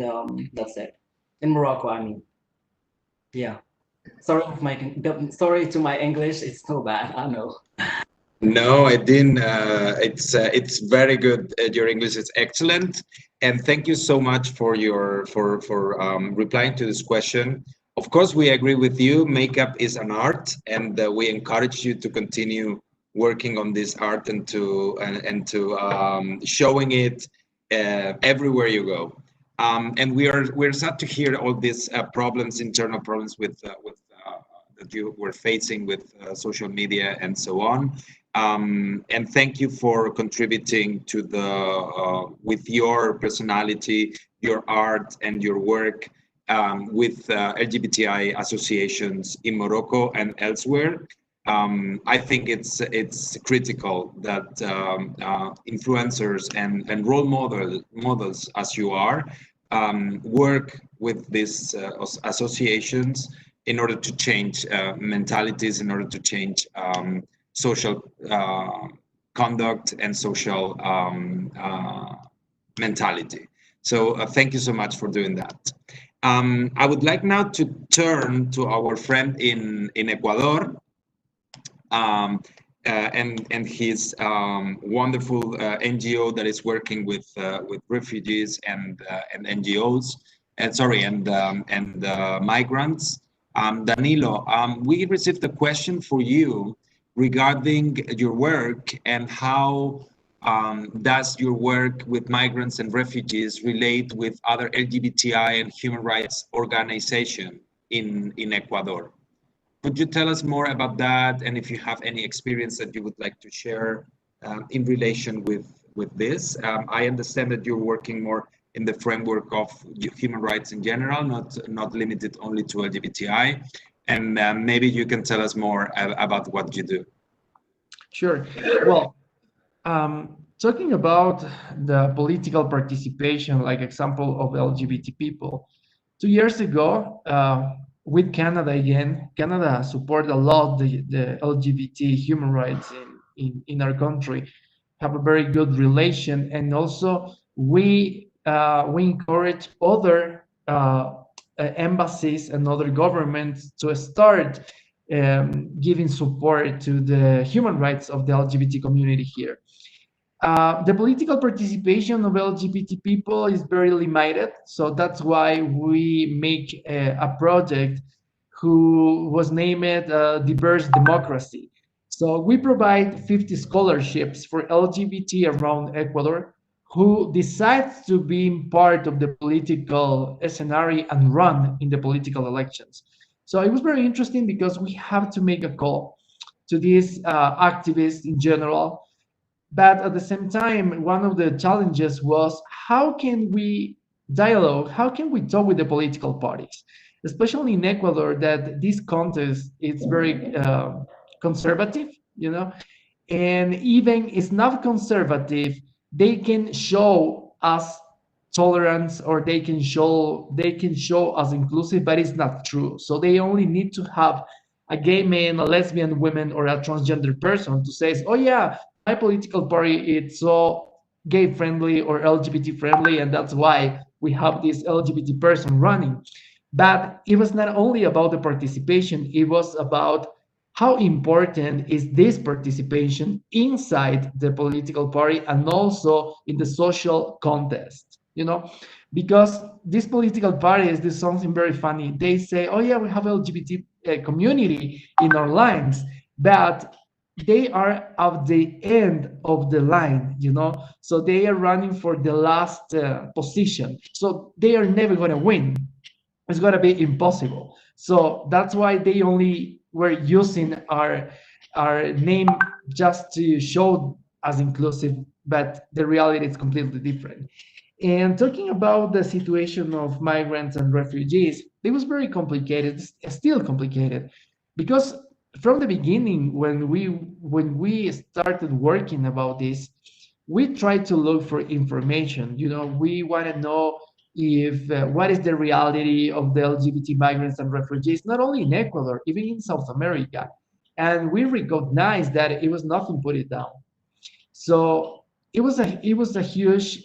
that's it. In Morocco, I mean. Yeah. Sorry to my English. It's so bad. I know. No, I didn't. It's very good. Your English is excellent, and thank you so much for your replying to this question. Of course, we agree with you. Makeup is an art, and we encourage you to continue working on this art and to showing it everywhere you go. And we're sad to hear all these problems, internal problems with that you were facing with social media and so on. And thank you for contributing to the with your personality, your art, and your work with LGBTI associations in Morocco and elsewhere. I think it's critical that influencers and role models as you are work with these associations in order to change mentalities, in order to change social conduct and social mentality. So thank you so much for doing that. I would like now to turn to our friend in Ecuador and his wonderful NGO that is working with refugees and NGOs, and migrants. Danilo, we received a question for you regarding your work and how does your work with migrants and refugees relate with other LGBTI and human rights organizations in Ecuador? Could you tell us more about that, and if you have any experience that you would like to share in relation with this? I understand that you're working more in the framework of human rights in general, not limited only to LGBTI, and maybe you can tell us more about what you do. Sure. Well, talking about the political participation, like example of LGBT people, 2 years ago, with Canada again, Canada support a lot the LGBT human rights in our country, have a very good relation, and also we encourage other embassies and other governments to start giving support to the human rights of the LGBT community here. The political participation of LGBT people is very limited, so that's why we make a project who was named Diverse Democracy. So we provide 50 scholarships for LGBT around Ecuador who decides to be part of the political scenario and run in the political elections. So it was very interesting because we have to make a call to these activists in general. But at the same time, one of the challenges was how can we dialogue, how can we talk with the political parties, especially in Ecuador, that this contest is very conservative, you know, and even it's not conservative, they can show us tolerance or they can show us inclusive, but it's not true. So they only need to have a gay man, a lesbian woman, or a transgender person to say, oh yeah, my political party is so gay friendly or LGBT friendly, and that's why we have this LGBT person running. But it was not only about the participation, it was about how important is this participation inside the political party and also in the social contest, you know, because these political parties do something very funny. They say, oh yeah, we have LGBT community in our lines, but they are at the end of the line, you know, so they are running for the last position, so they are never going to win. It's going to be impossible. So that's why they only were using our name just to show as inclusive, but the reality is completely different. And talking about the situation of migrants and refugees, it was very complicated, still complicated, because from the beginning, when we started working about this, we tried to look for information. You know, we want to know if what is the reality of the LGBT migrants and refugees, not only in Ecuador, even in South America. And we recognized that it was nothing put it down. So it was a huge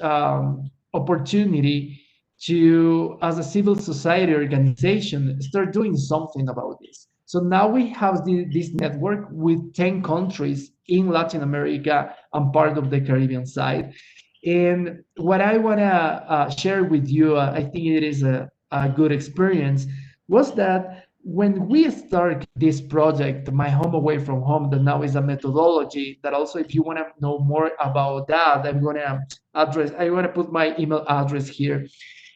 opportunity to, as a civil society organization, start doing something about this. So now we have this network with 10 countries in Latin America and part of the Caribbean side. And what I want to share with you, I think it is a good experience, was that when we start this project, My Home Away from Home, that now is a methodology that also, if you want to know more about that, I want to put my email address here.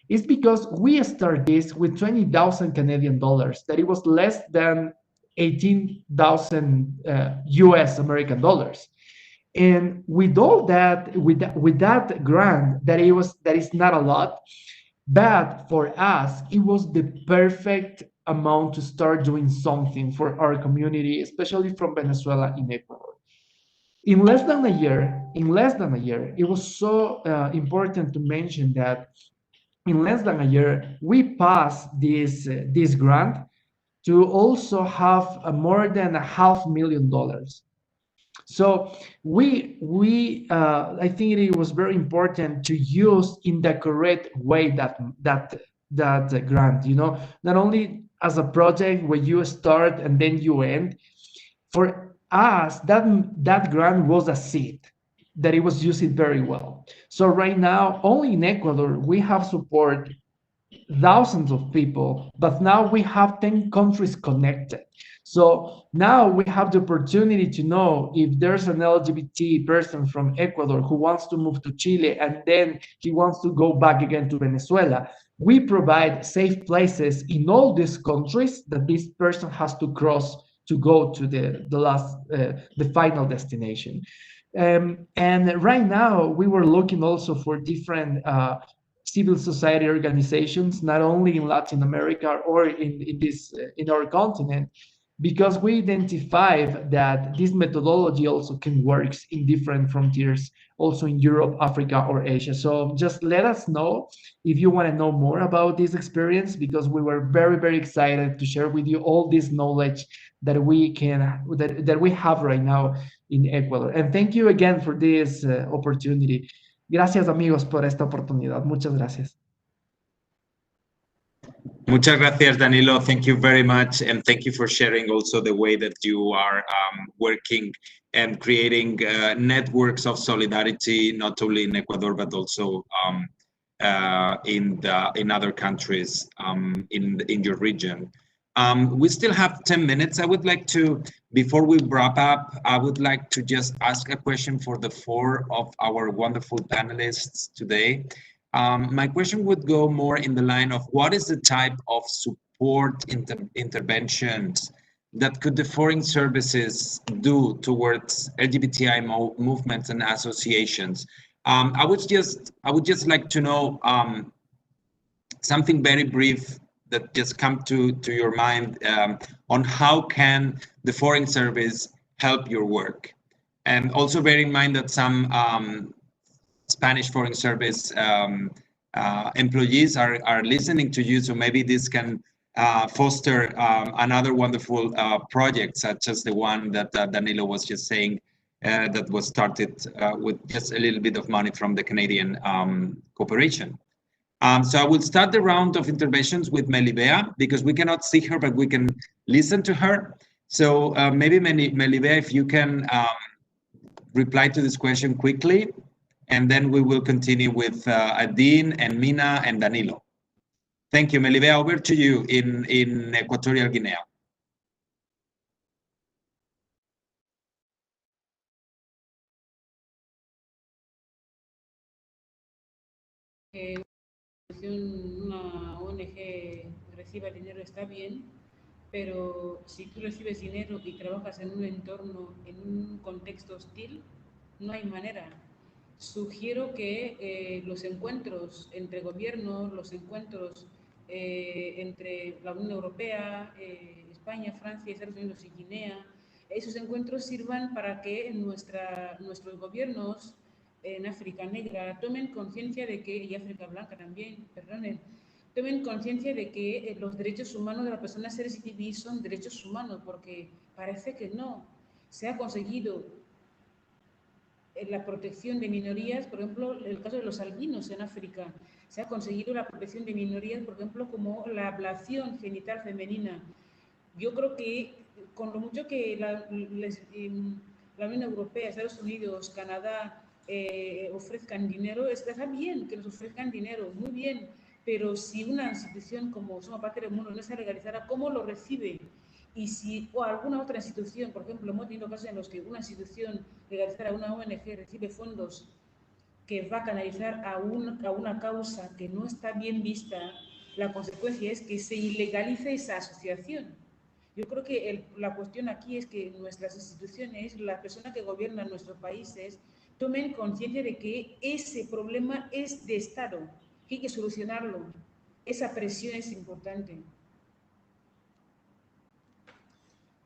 It's because we start this with 20,000 Canadian dollars, that it was less than 18,000 US American dollars. And with all that, with that grant, that is not a lot, but for us, it was the perfect amount to start doing something for our community, especially from Venezuela in Ecuador. In less than a year, it was so important to mention that in less than a year, we passed this grant to also have more than $500,000. So I think it was very important to use in the correct way that grant. Not only as a project where you start and then you end. For us, that grant was a seed that it was using very well. So right now, only in Ecuador, we have support thousands of people, but now we have 10 countries connected. So now we have the opportunity to know if there's an LGBT person from Ecuador who wants to move to Chile and then he wants to go back again to Venezuela. We provide safe places in all these countries that this person has to cross to go to the final destination. And right now we were looking also for different civil society organizations, not only in Latin America or in our continent, because we identified that this methodology also can work in different frontiers, also in Europe, Africa, or Asia. So just let us know if you want to know more about this experience, because we were very, very excited to share with you all this knowledge that we have right now in Ecuador. And thank you again for this opportunity. Gracias, amigos, por esta oportunidad. Muchas gracias. Muchas gracias, Danilo. Thank you very much. And thank you for sharing also the way that you are working and creating networks of solidarity, not only in Ecuador, but also in other countries in your region. We still have 10 minutes. I would like to, before we wrap up, I would like to just ask a question for the four of our wonderful panelists today. My question would go more in the line of what is the type of support interventions that could the foreign services do towards LGBTI movements and associations? I would just like to know something very brief that just come to your mind on how can the foreign service help your work, and also bear in mind that some Spanish Foreign Service employees are listening to you, so maybe this can foster another wonderful project, such as the one that Danilo was just saying, that was started with just a little bit of money from the Canadian cooperation. So I will start the round of interventions with Melibea, because we cannot see her, but we can listen to her. So maybe Melibea, if you can reply to this question quickly, and then we will continue with Adine and Mina and Danilo. Thank you, Melibea. Over to you in Equatorial Guinea. Una ONG reciba dinero está bien, pero si tú recibes dinero y trabajas en un entorno, en un contexto hostil, no hay manera. Sugiero que los encuentros entre gobiernos, los encuentros entre la Unión Europea, España, Francia, Estados Unidos y Guinea, esos encuentros sirvan para que nuestros gobiernos en África Negra tomen conciencia de que, y África Blanca también, perdonen, tomen conciencia de que los derechos humanos de las personas LGTBI son derechos humanos, porque parece que no. Se ha conseguido la protección de minorías, por ejemplo, en el caso de los albinos en África, se ha conseguido la protección de minorías, por ejemplo, como la ablación genital femenina. Yo creo que con lo mucho que la Unión Europea, Estados Unidos, Canadá ofrezcan dinero, está bien que nos ofrezcan dinero, muy bien, pero si una institución como Somos Parte del Mundo no se legalizara, ¿cómo lo recibe? Y si o alguna otra institución, por ejemplo, hemos tenido casos en los que una institución legalizada, una ONG, recibe fondos que va a canalizar a una causa que no está bien vista, la consecuencia es que se ilegalice esa asociación. Yo creo que la cuestión aquí es que nuestras instituciones, las personas que gobiernan nuestros países, tomen conciencia de que ese problema es de Estado, que hay que solucionarlo. Esa presión es importante.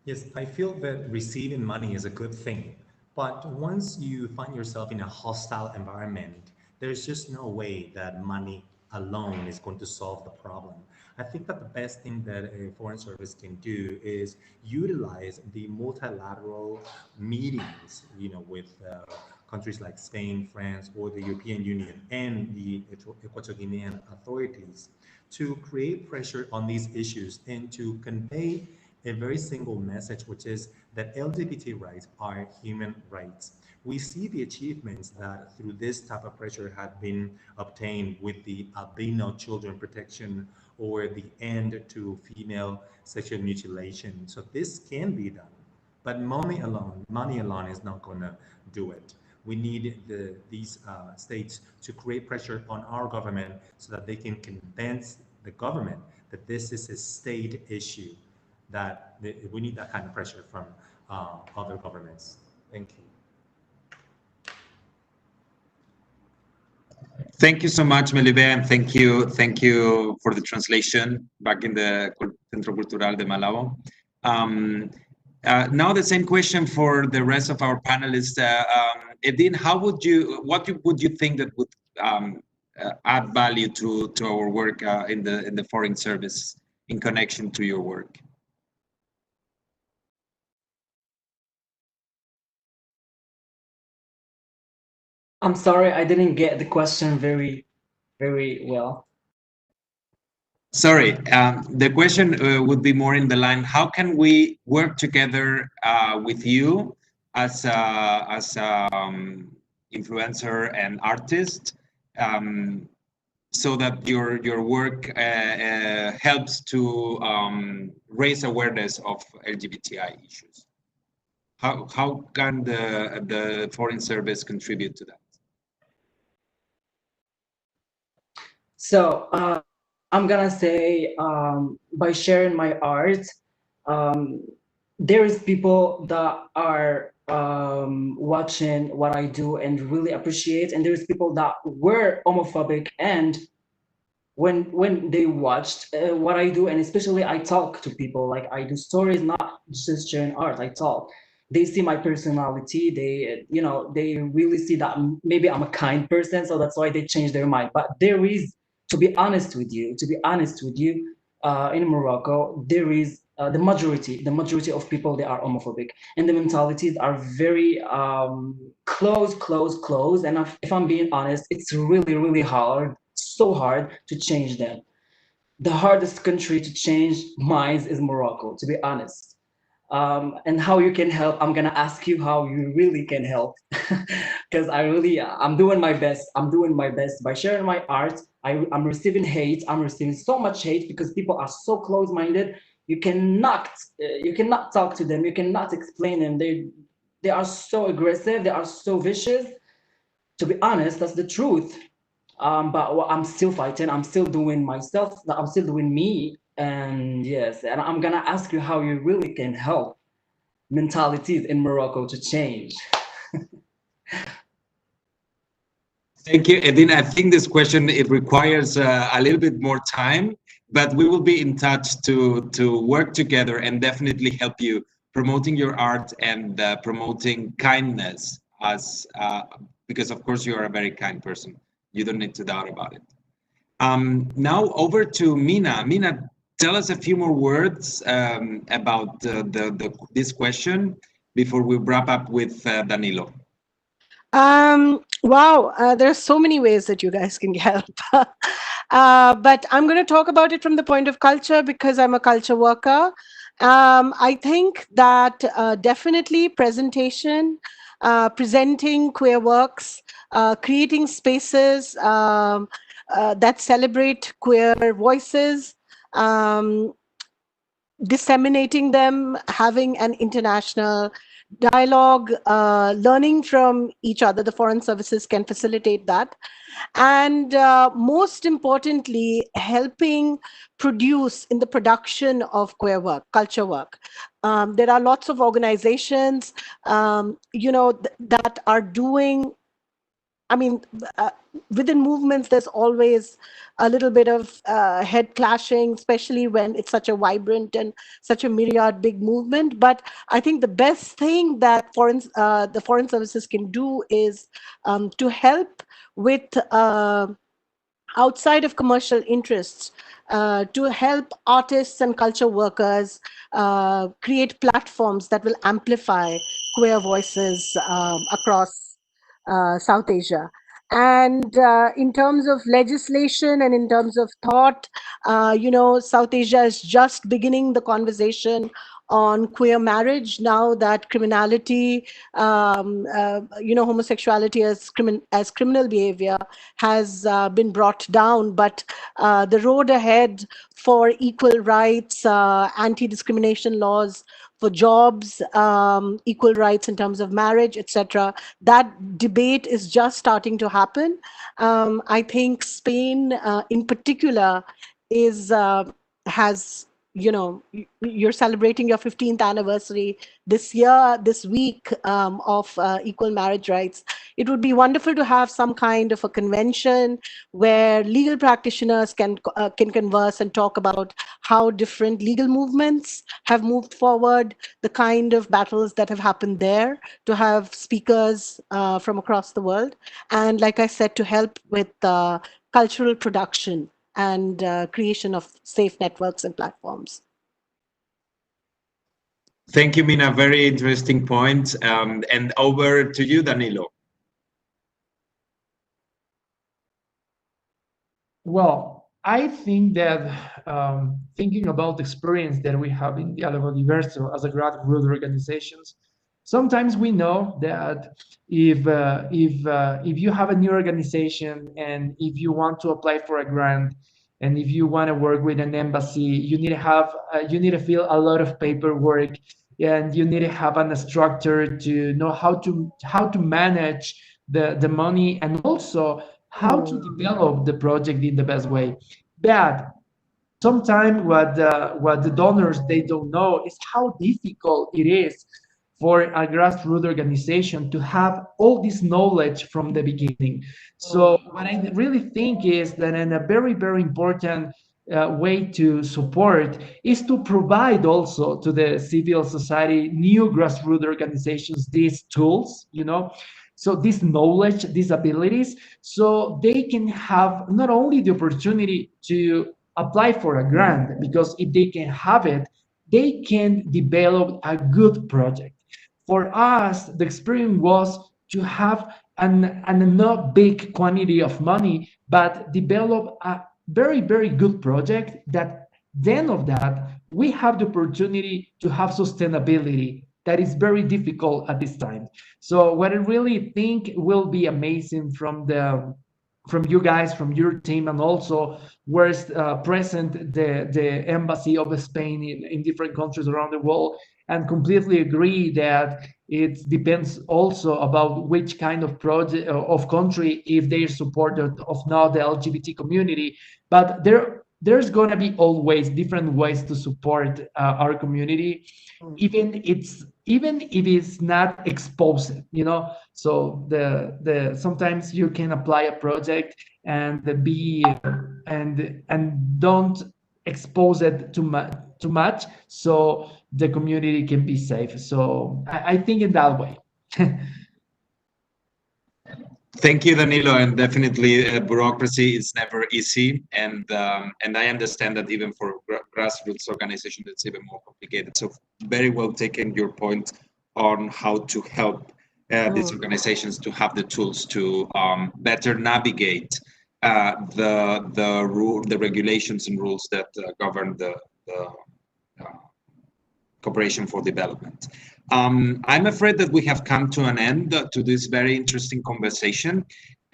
Yes, I feel that receiving money is a good thing. But once you find yourself in a hostile environment, there's just no way that money alone is going to solve the problem. I think that the best thing that a foreign service can do is utilize the multilateral meetings, with countries like Spain, France, or the European Union and the Equatorial Guinean authorities to create pressure on these issues and to convey a very single message, which is that LGBT rights are human rights. We see the achievements that through this type of pressure have been obtained with the albino children protection or the end to female sexual mutilation. So this can be done, but money alone is not going to do it. We need these states to create pressure on our government so that they can convince the government that this is a state issue, that we need that kind of pressure from other governments. Thank you. Thank you so much, Melibe, and thank you for the translation back in the Centro Cultural de Malabo. Now the same question for the rest of our panelists. Edin, what would you think that would add value to our work in the Foreign Service in connection to your work? I'm sorry, I didn't get the question very, very well. Sorry, the question would be more in the line, how can we work together with you as influencer and artist so that your work helps to raise awareness of LGBTI issues? How can the Foreign Service contribute to that? So I'm gonna say by sharing my art, there is people that are watching what I do and really appreciate, and there's people that were homophobic, and when they watched what I do, and especially I talk to people, like I do stories, not just sharing art, I talk. They see my personality, they really see that maybe I'm a kind person, so that's why they change their mind. But there is, to be honest with you, in Morocco, there is the majority of people, they are homophobic, and the mentalities are very close. And if I'm being honest, it's really, really hard, so hard to change them. The hardest country to change minds is Morocco, to be honest. And how you can help, I'm gonna ask you how you really can help, because I'm doing my best. By sharing my art. I'm receiving hate. I'm receiving so much hate because people are so close-minded. You cannot talk to them. You cannot explain them. They are so aggressive. They are so vicious. To be honest, that's the truth. But I'm still fighting. I'm still doing myself. I'm still doing me. And yes, and I'm gonna ask you how you really can help mentalities in Morocco to change. Thank you, Edin. I think this question, it requires a little bit more time, but we will be in touch to work together and definitely help you promoting your art and promoting kindness, because of course you are a very kind person. You don't need to doubt about it. Now over to Mina. Mina, tell us a few more words about this question before we wrap up with Danilo. Wow, there are so many ways that you guys can help. But I'm going to talk about it from the point of culture because I'm a culture worker. I think that definitely presentation, presenting queer works, creating spaces, that celebrate queer voices, disseminating them, having an international dialogue, learning from each other. The foreign services can facilitate that. And most importantly, helping produce in the production of queer work, culture work. There are lots of organizations, that are doing, I mean, within movements, there's always a little bit of head clashing, especially when it's such a vibrant and such a myriad big movement. But I think the best thing that the foreign services can do is to help with outside of commercial interests, to help artists and culture workers create platforms that will amplify queer voices across South Asia. And in terms of legislation and in terms of thought, South Asia is just beginning the conversation on queer marriage now that criminality, homosexuality as criminal behavior has been brought down. But the road ahead for equal rights, anti-discrimination laws, for jobs, equal rights in terms of marriage, etc. That debate is just starting to happen. I think Spain, in particular, has, you're celebrating your 15th anniversary this week of equal marriage rights. It would be wonderful to have some kind of a convention where legal practitioners can converse and talk about how different legal movements have moved forward, the kind of battles that have happened there, to have speakers from across the world. And like I said, to help with cultural production and creation of safe networks and platforms. Thank you, Mina. Very interesting point. And over to you, Danilo. Well, I think that thinking about the experience that we have in Diálogo Diverso as a grassroots organizations, sometimes we know that if you have a new organization and if you want to apply for a grant and if you want to work with an embassy, you need to fill a lot of paperwork, and you need to have a structure to know how to manage the money and also how to develop the project in the best way. But sometimes what the donors they don't know is how difficult it is for a grassroots organization to have all this knowledge from the beginning. So what I really think is that in a very, very important way to support is to provide also to the civil society, new grassroots organizations, these tools, so this knowledge, these abilities, so they can have not only the opportunity to apply for a grant, because if they can have it, they can develop a good project. For us, the experience was to have an not big quantity of money, but develop a very, very good project that then of that, we have the opportunity to have sustainability that is very difficult at this time. So what I really think will be amazing from you guys, from your team, and also where's present the embassy of Spain in different countries around the world, and completely agree that it depends also about which kind of project of country, if they're supported of not the LGBT community. But there's going to be always different ways to support our community, even if it's not exposed, so the sometimes you can apply a project and don't expose it too much, so the community can be safe. So I think in that way. Thank you, Danilo, and definitely bureaucracy is never easy, and I understand that even for grassroots organizations it's even more complicated. So very well taken your point on how to help these organizations to have the tools to better navigate the regulations and rules that govern the cooperation for development. I'm afraid that we have come to an end to this very interesting conversation.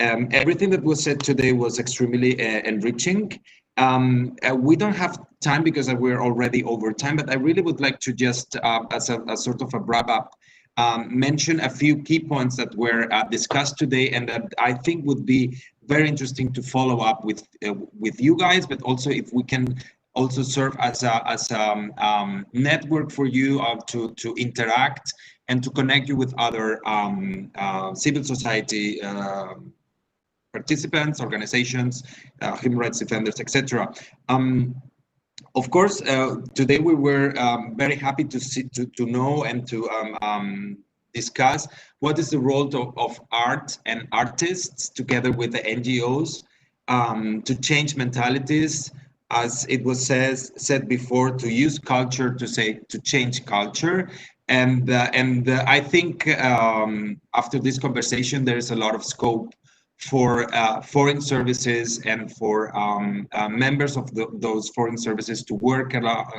Everything that was said today was extremely enriching. We don't have time because we're already over time, but I really would like to just, as a sort of a wrap up, mention a few key points that were discussed today and that I think would be very interesting to follow up with you guys, but also if we can also serve as a network for you to interact and to connect you with other civil society participants, organizations, human rights defenders, etc. Of course, today we were very happy to know and to discuss what is the role of art and artists together with the NGOs to change mentalities, as it was said before, to use culture to change culture. And I think after this conversation, there is a lot of scope for foreign services and for members of those foreign services to work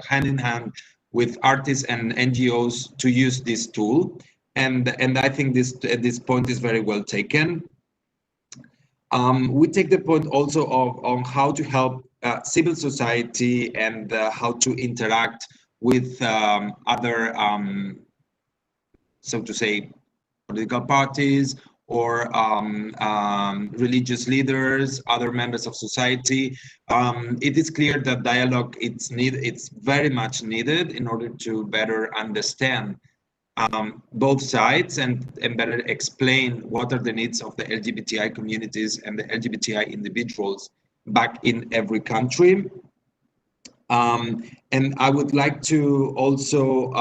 hand in hand with artists and NGOs to use this tool. And I think this point is very well taken. We take the point also on how to help civil society and how to interact with other, so to say, political parties or religious leaders, other members of society. It is clear that dialogue it's very much needed in order to better understand both sides and better explain what are the needs of the LGBTI communities and the LGBTI individuals back in every country. And I would like to also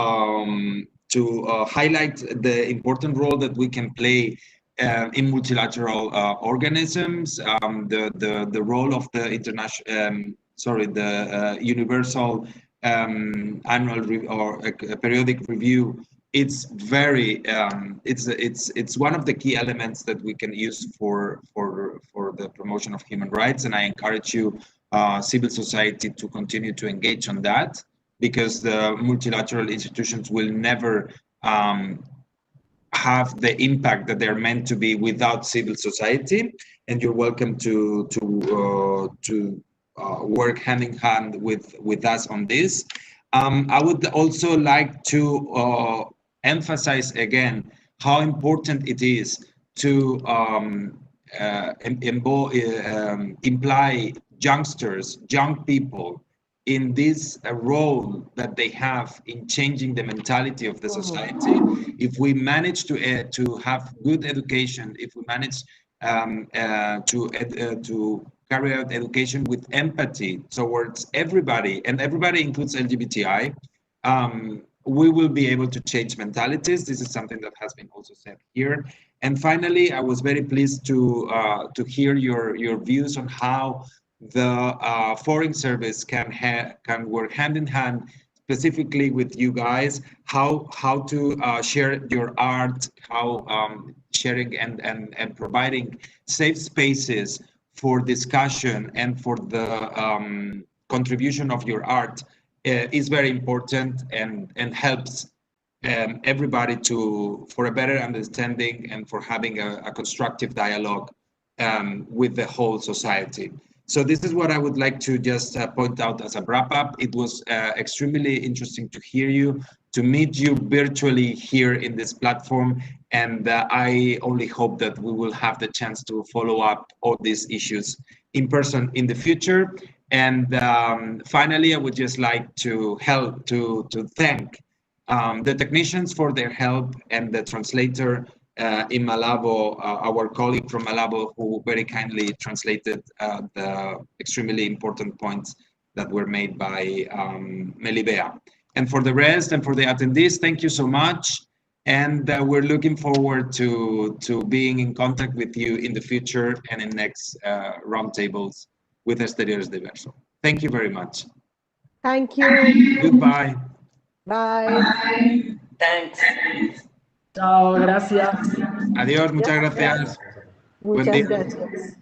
highlight the important role that we can play in multilateral organisms, the role of the universal annual or periodic review. It's very it's one of the key elements that we can use for the promotion of human rights, and I encourage you civil society to continue to engage on that, because the multilateral institutions will never have the impact that they're meant to be without civil society, and you're welcome to work hand in hand with us on this. I would also like to emphasize again how important it is to imply young people in this role that they have in changing the mentality of the society. If we manage to have good education, if we manage to carry out education with empathy towards everybody, and everybody includes LGBTI, we will be able to change mentalities. This is something that has been also said here. And finally, I was very pleased to hear your views on how the Foreign Service can work hand in hand, specifically with you guys, how to share your art, how sharing and providing safe spaces for discussion and for the contribution of your art is very important and helps everybody for a better understanding and for having a constructive dialogue with the whole society. So this is what I would like to just point out as a wrap up. It was extremely interesting to hear you, to meet you virtually here in this platform. And I only hope that we will have the chance to follow up all these issues in person in the future. And finally, I would just like to thank the technicians for their help and the translator in Malabo, our colleague from Malabo, who very kindly translated the extremely important points that were made by Melibea. And for the rest and for the attendees, thank you so much. And we're looking forward to being in contact with you in the future and in next roundtables with Exteriores Diverso. Thank you very much. Thank you. Goodbye. Bye. Thanks. Chao, gracias. Adiós, muchas gracias. Muchas gracias.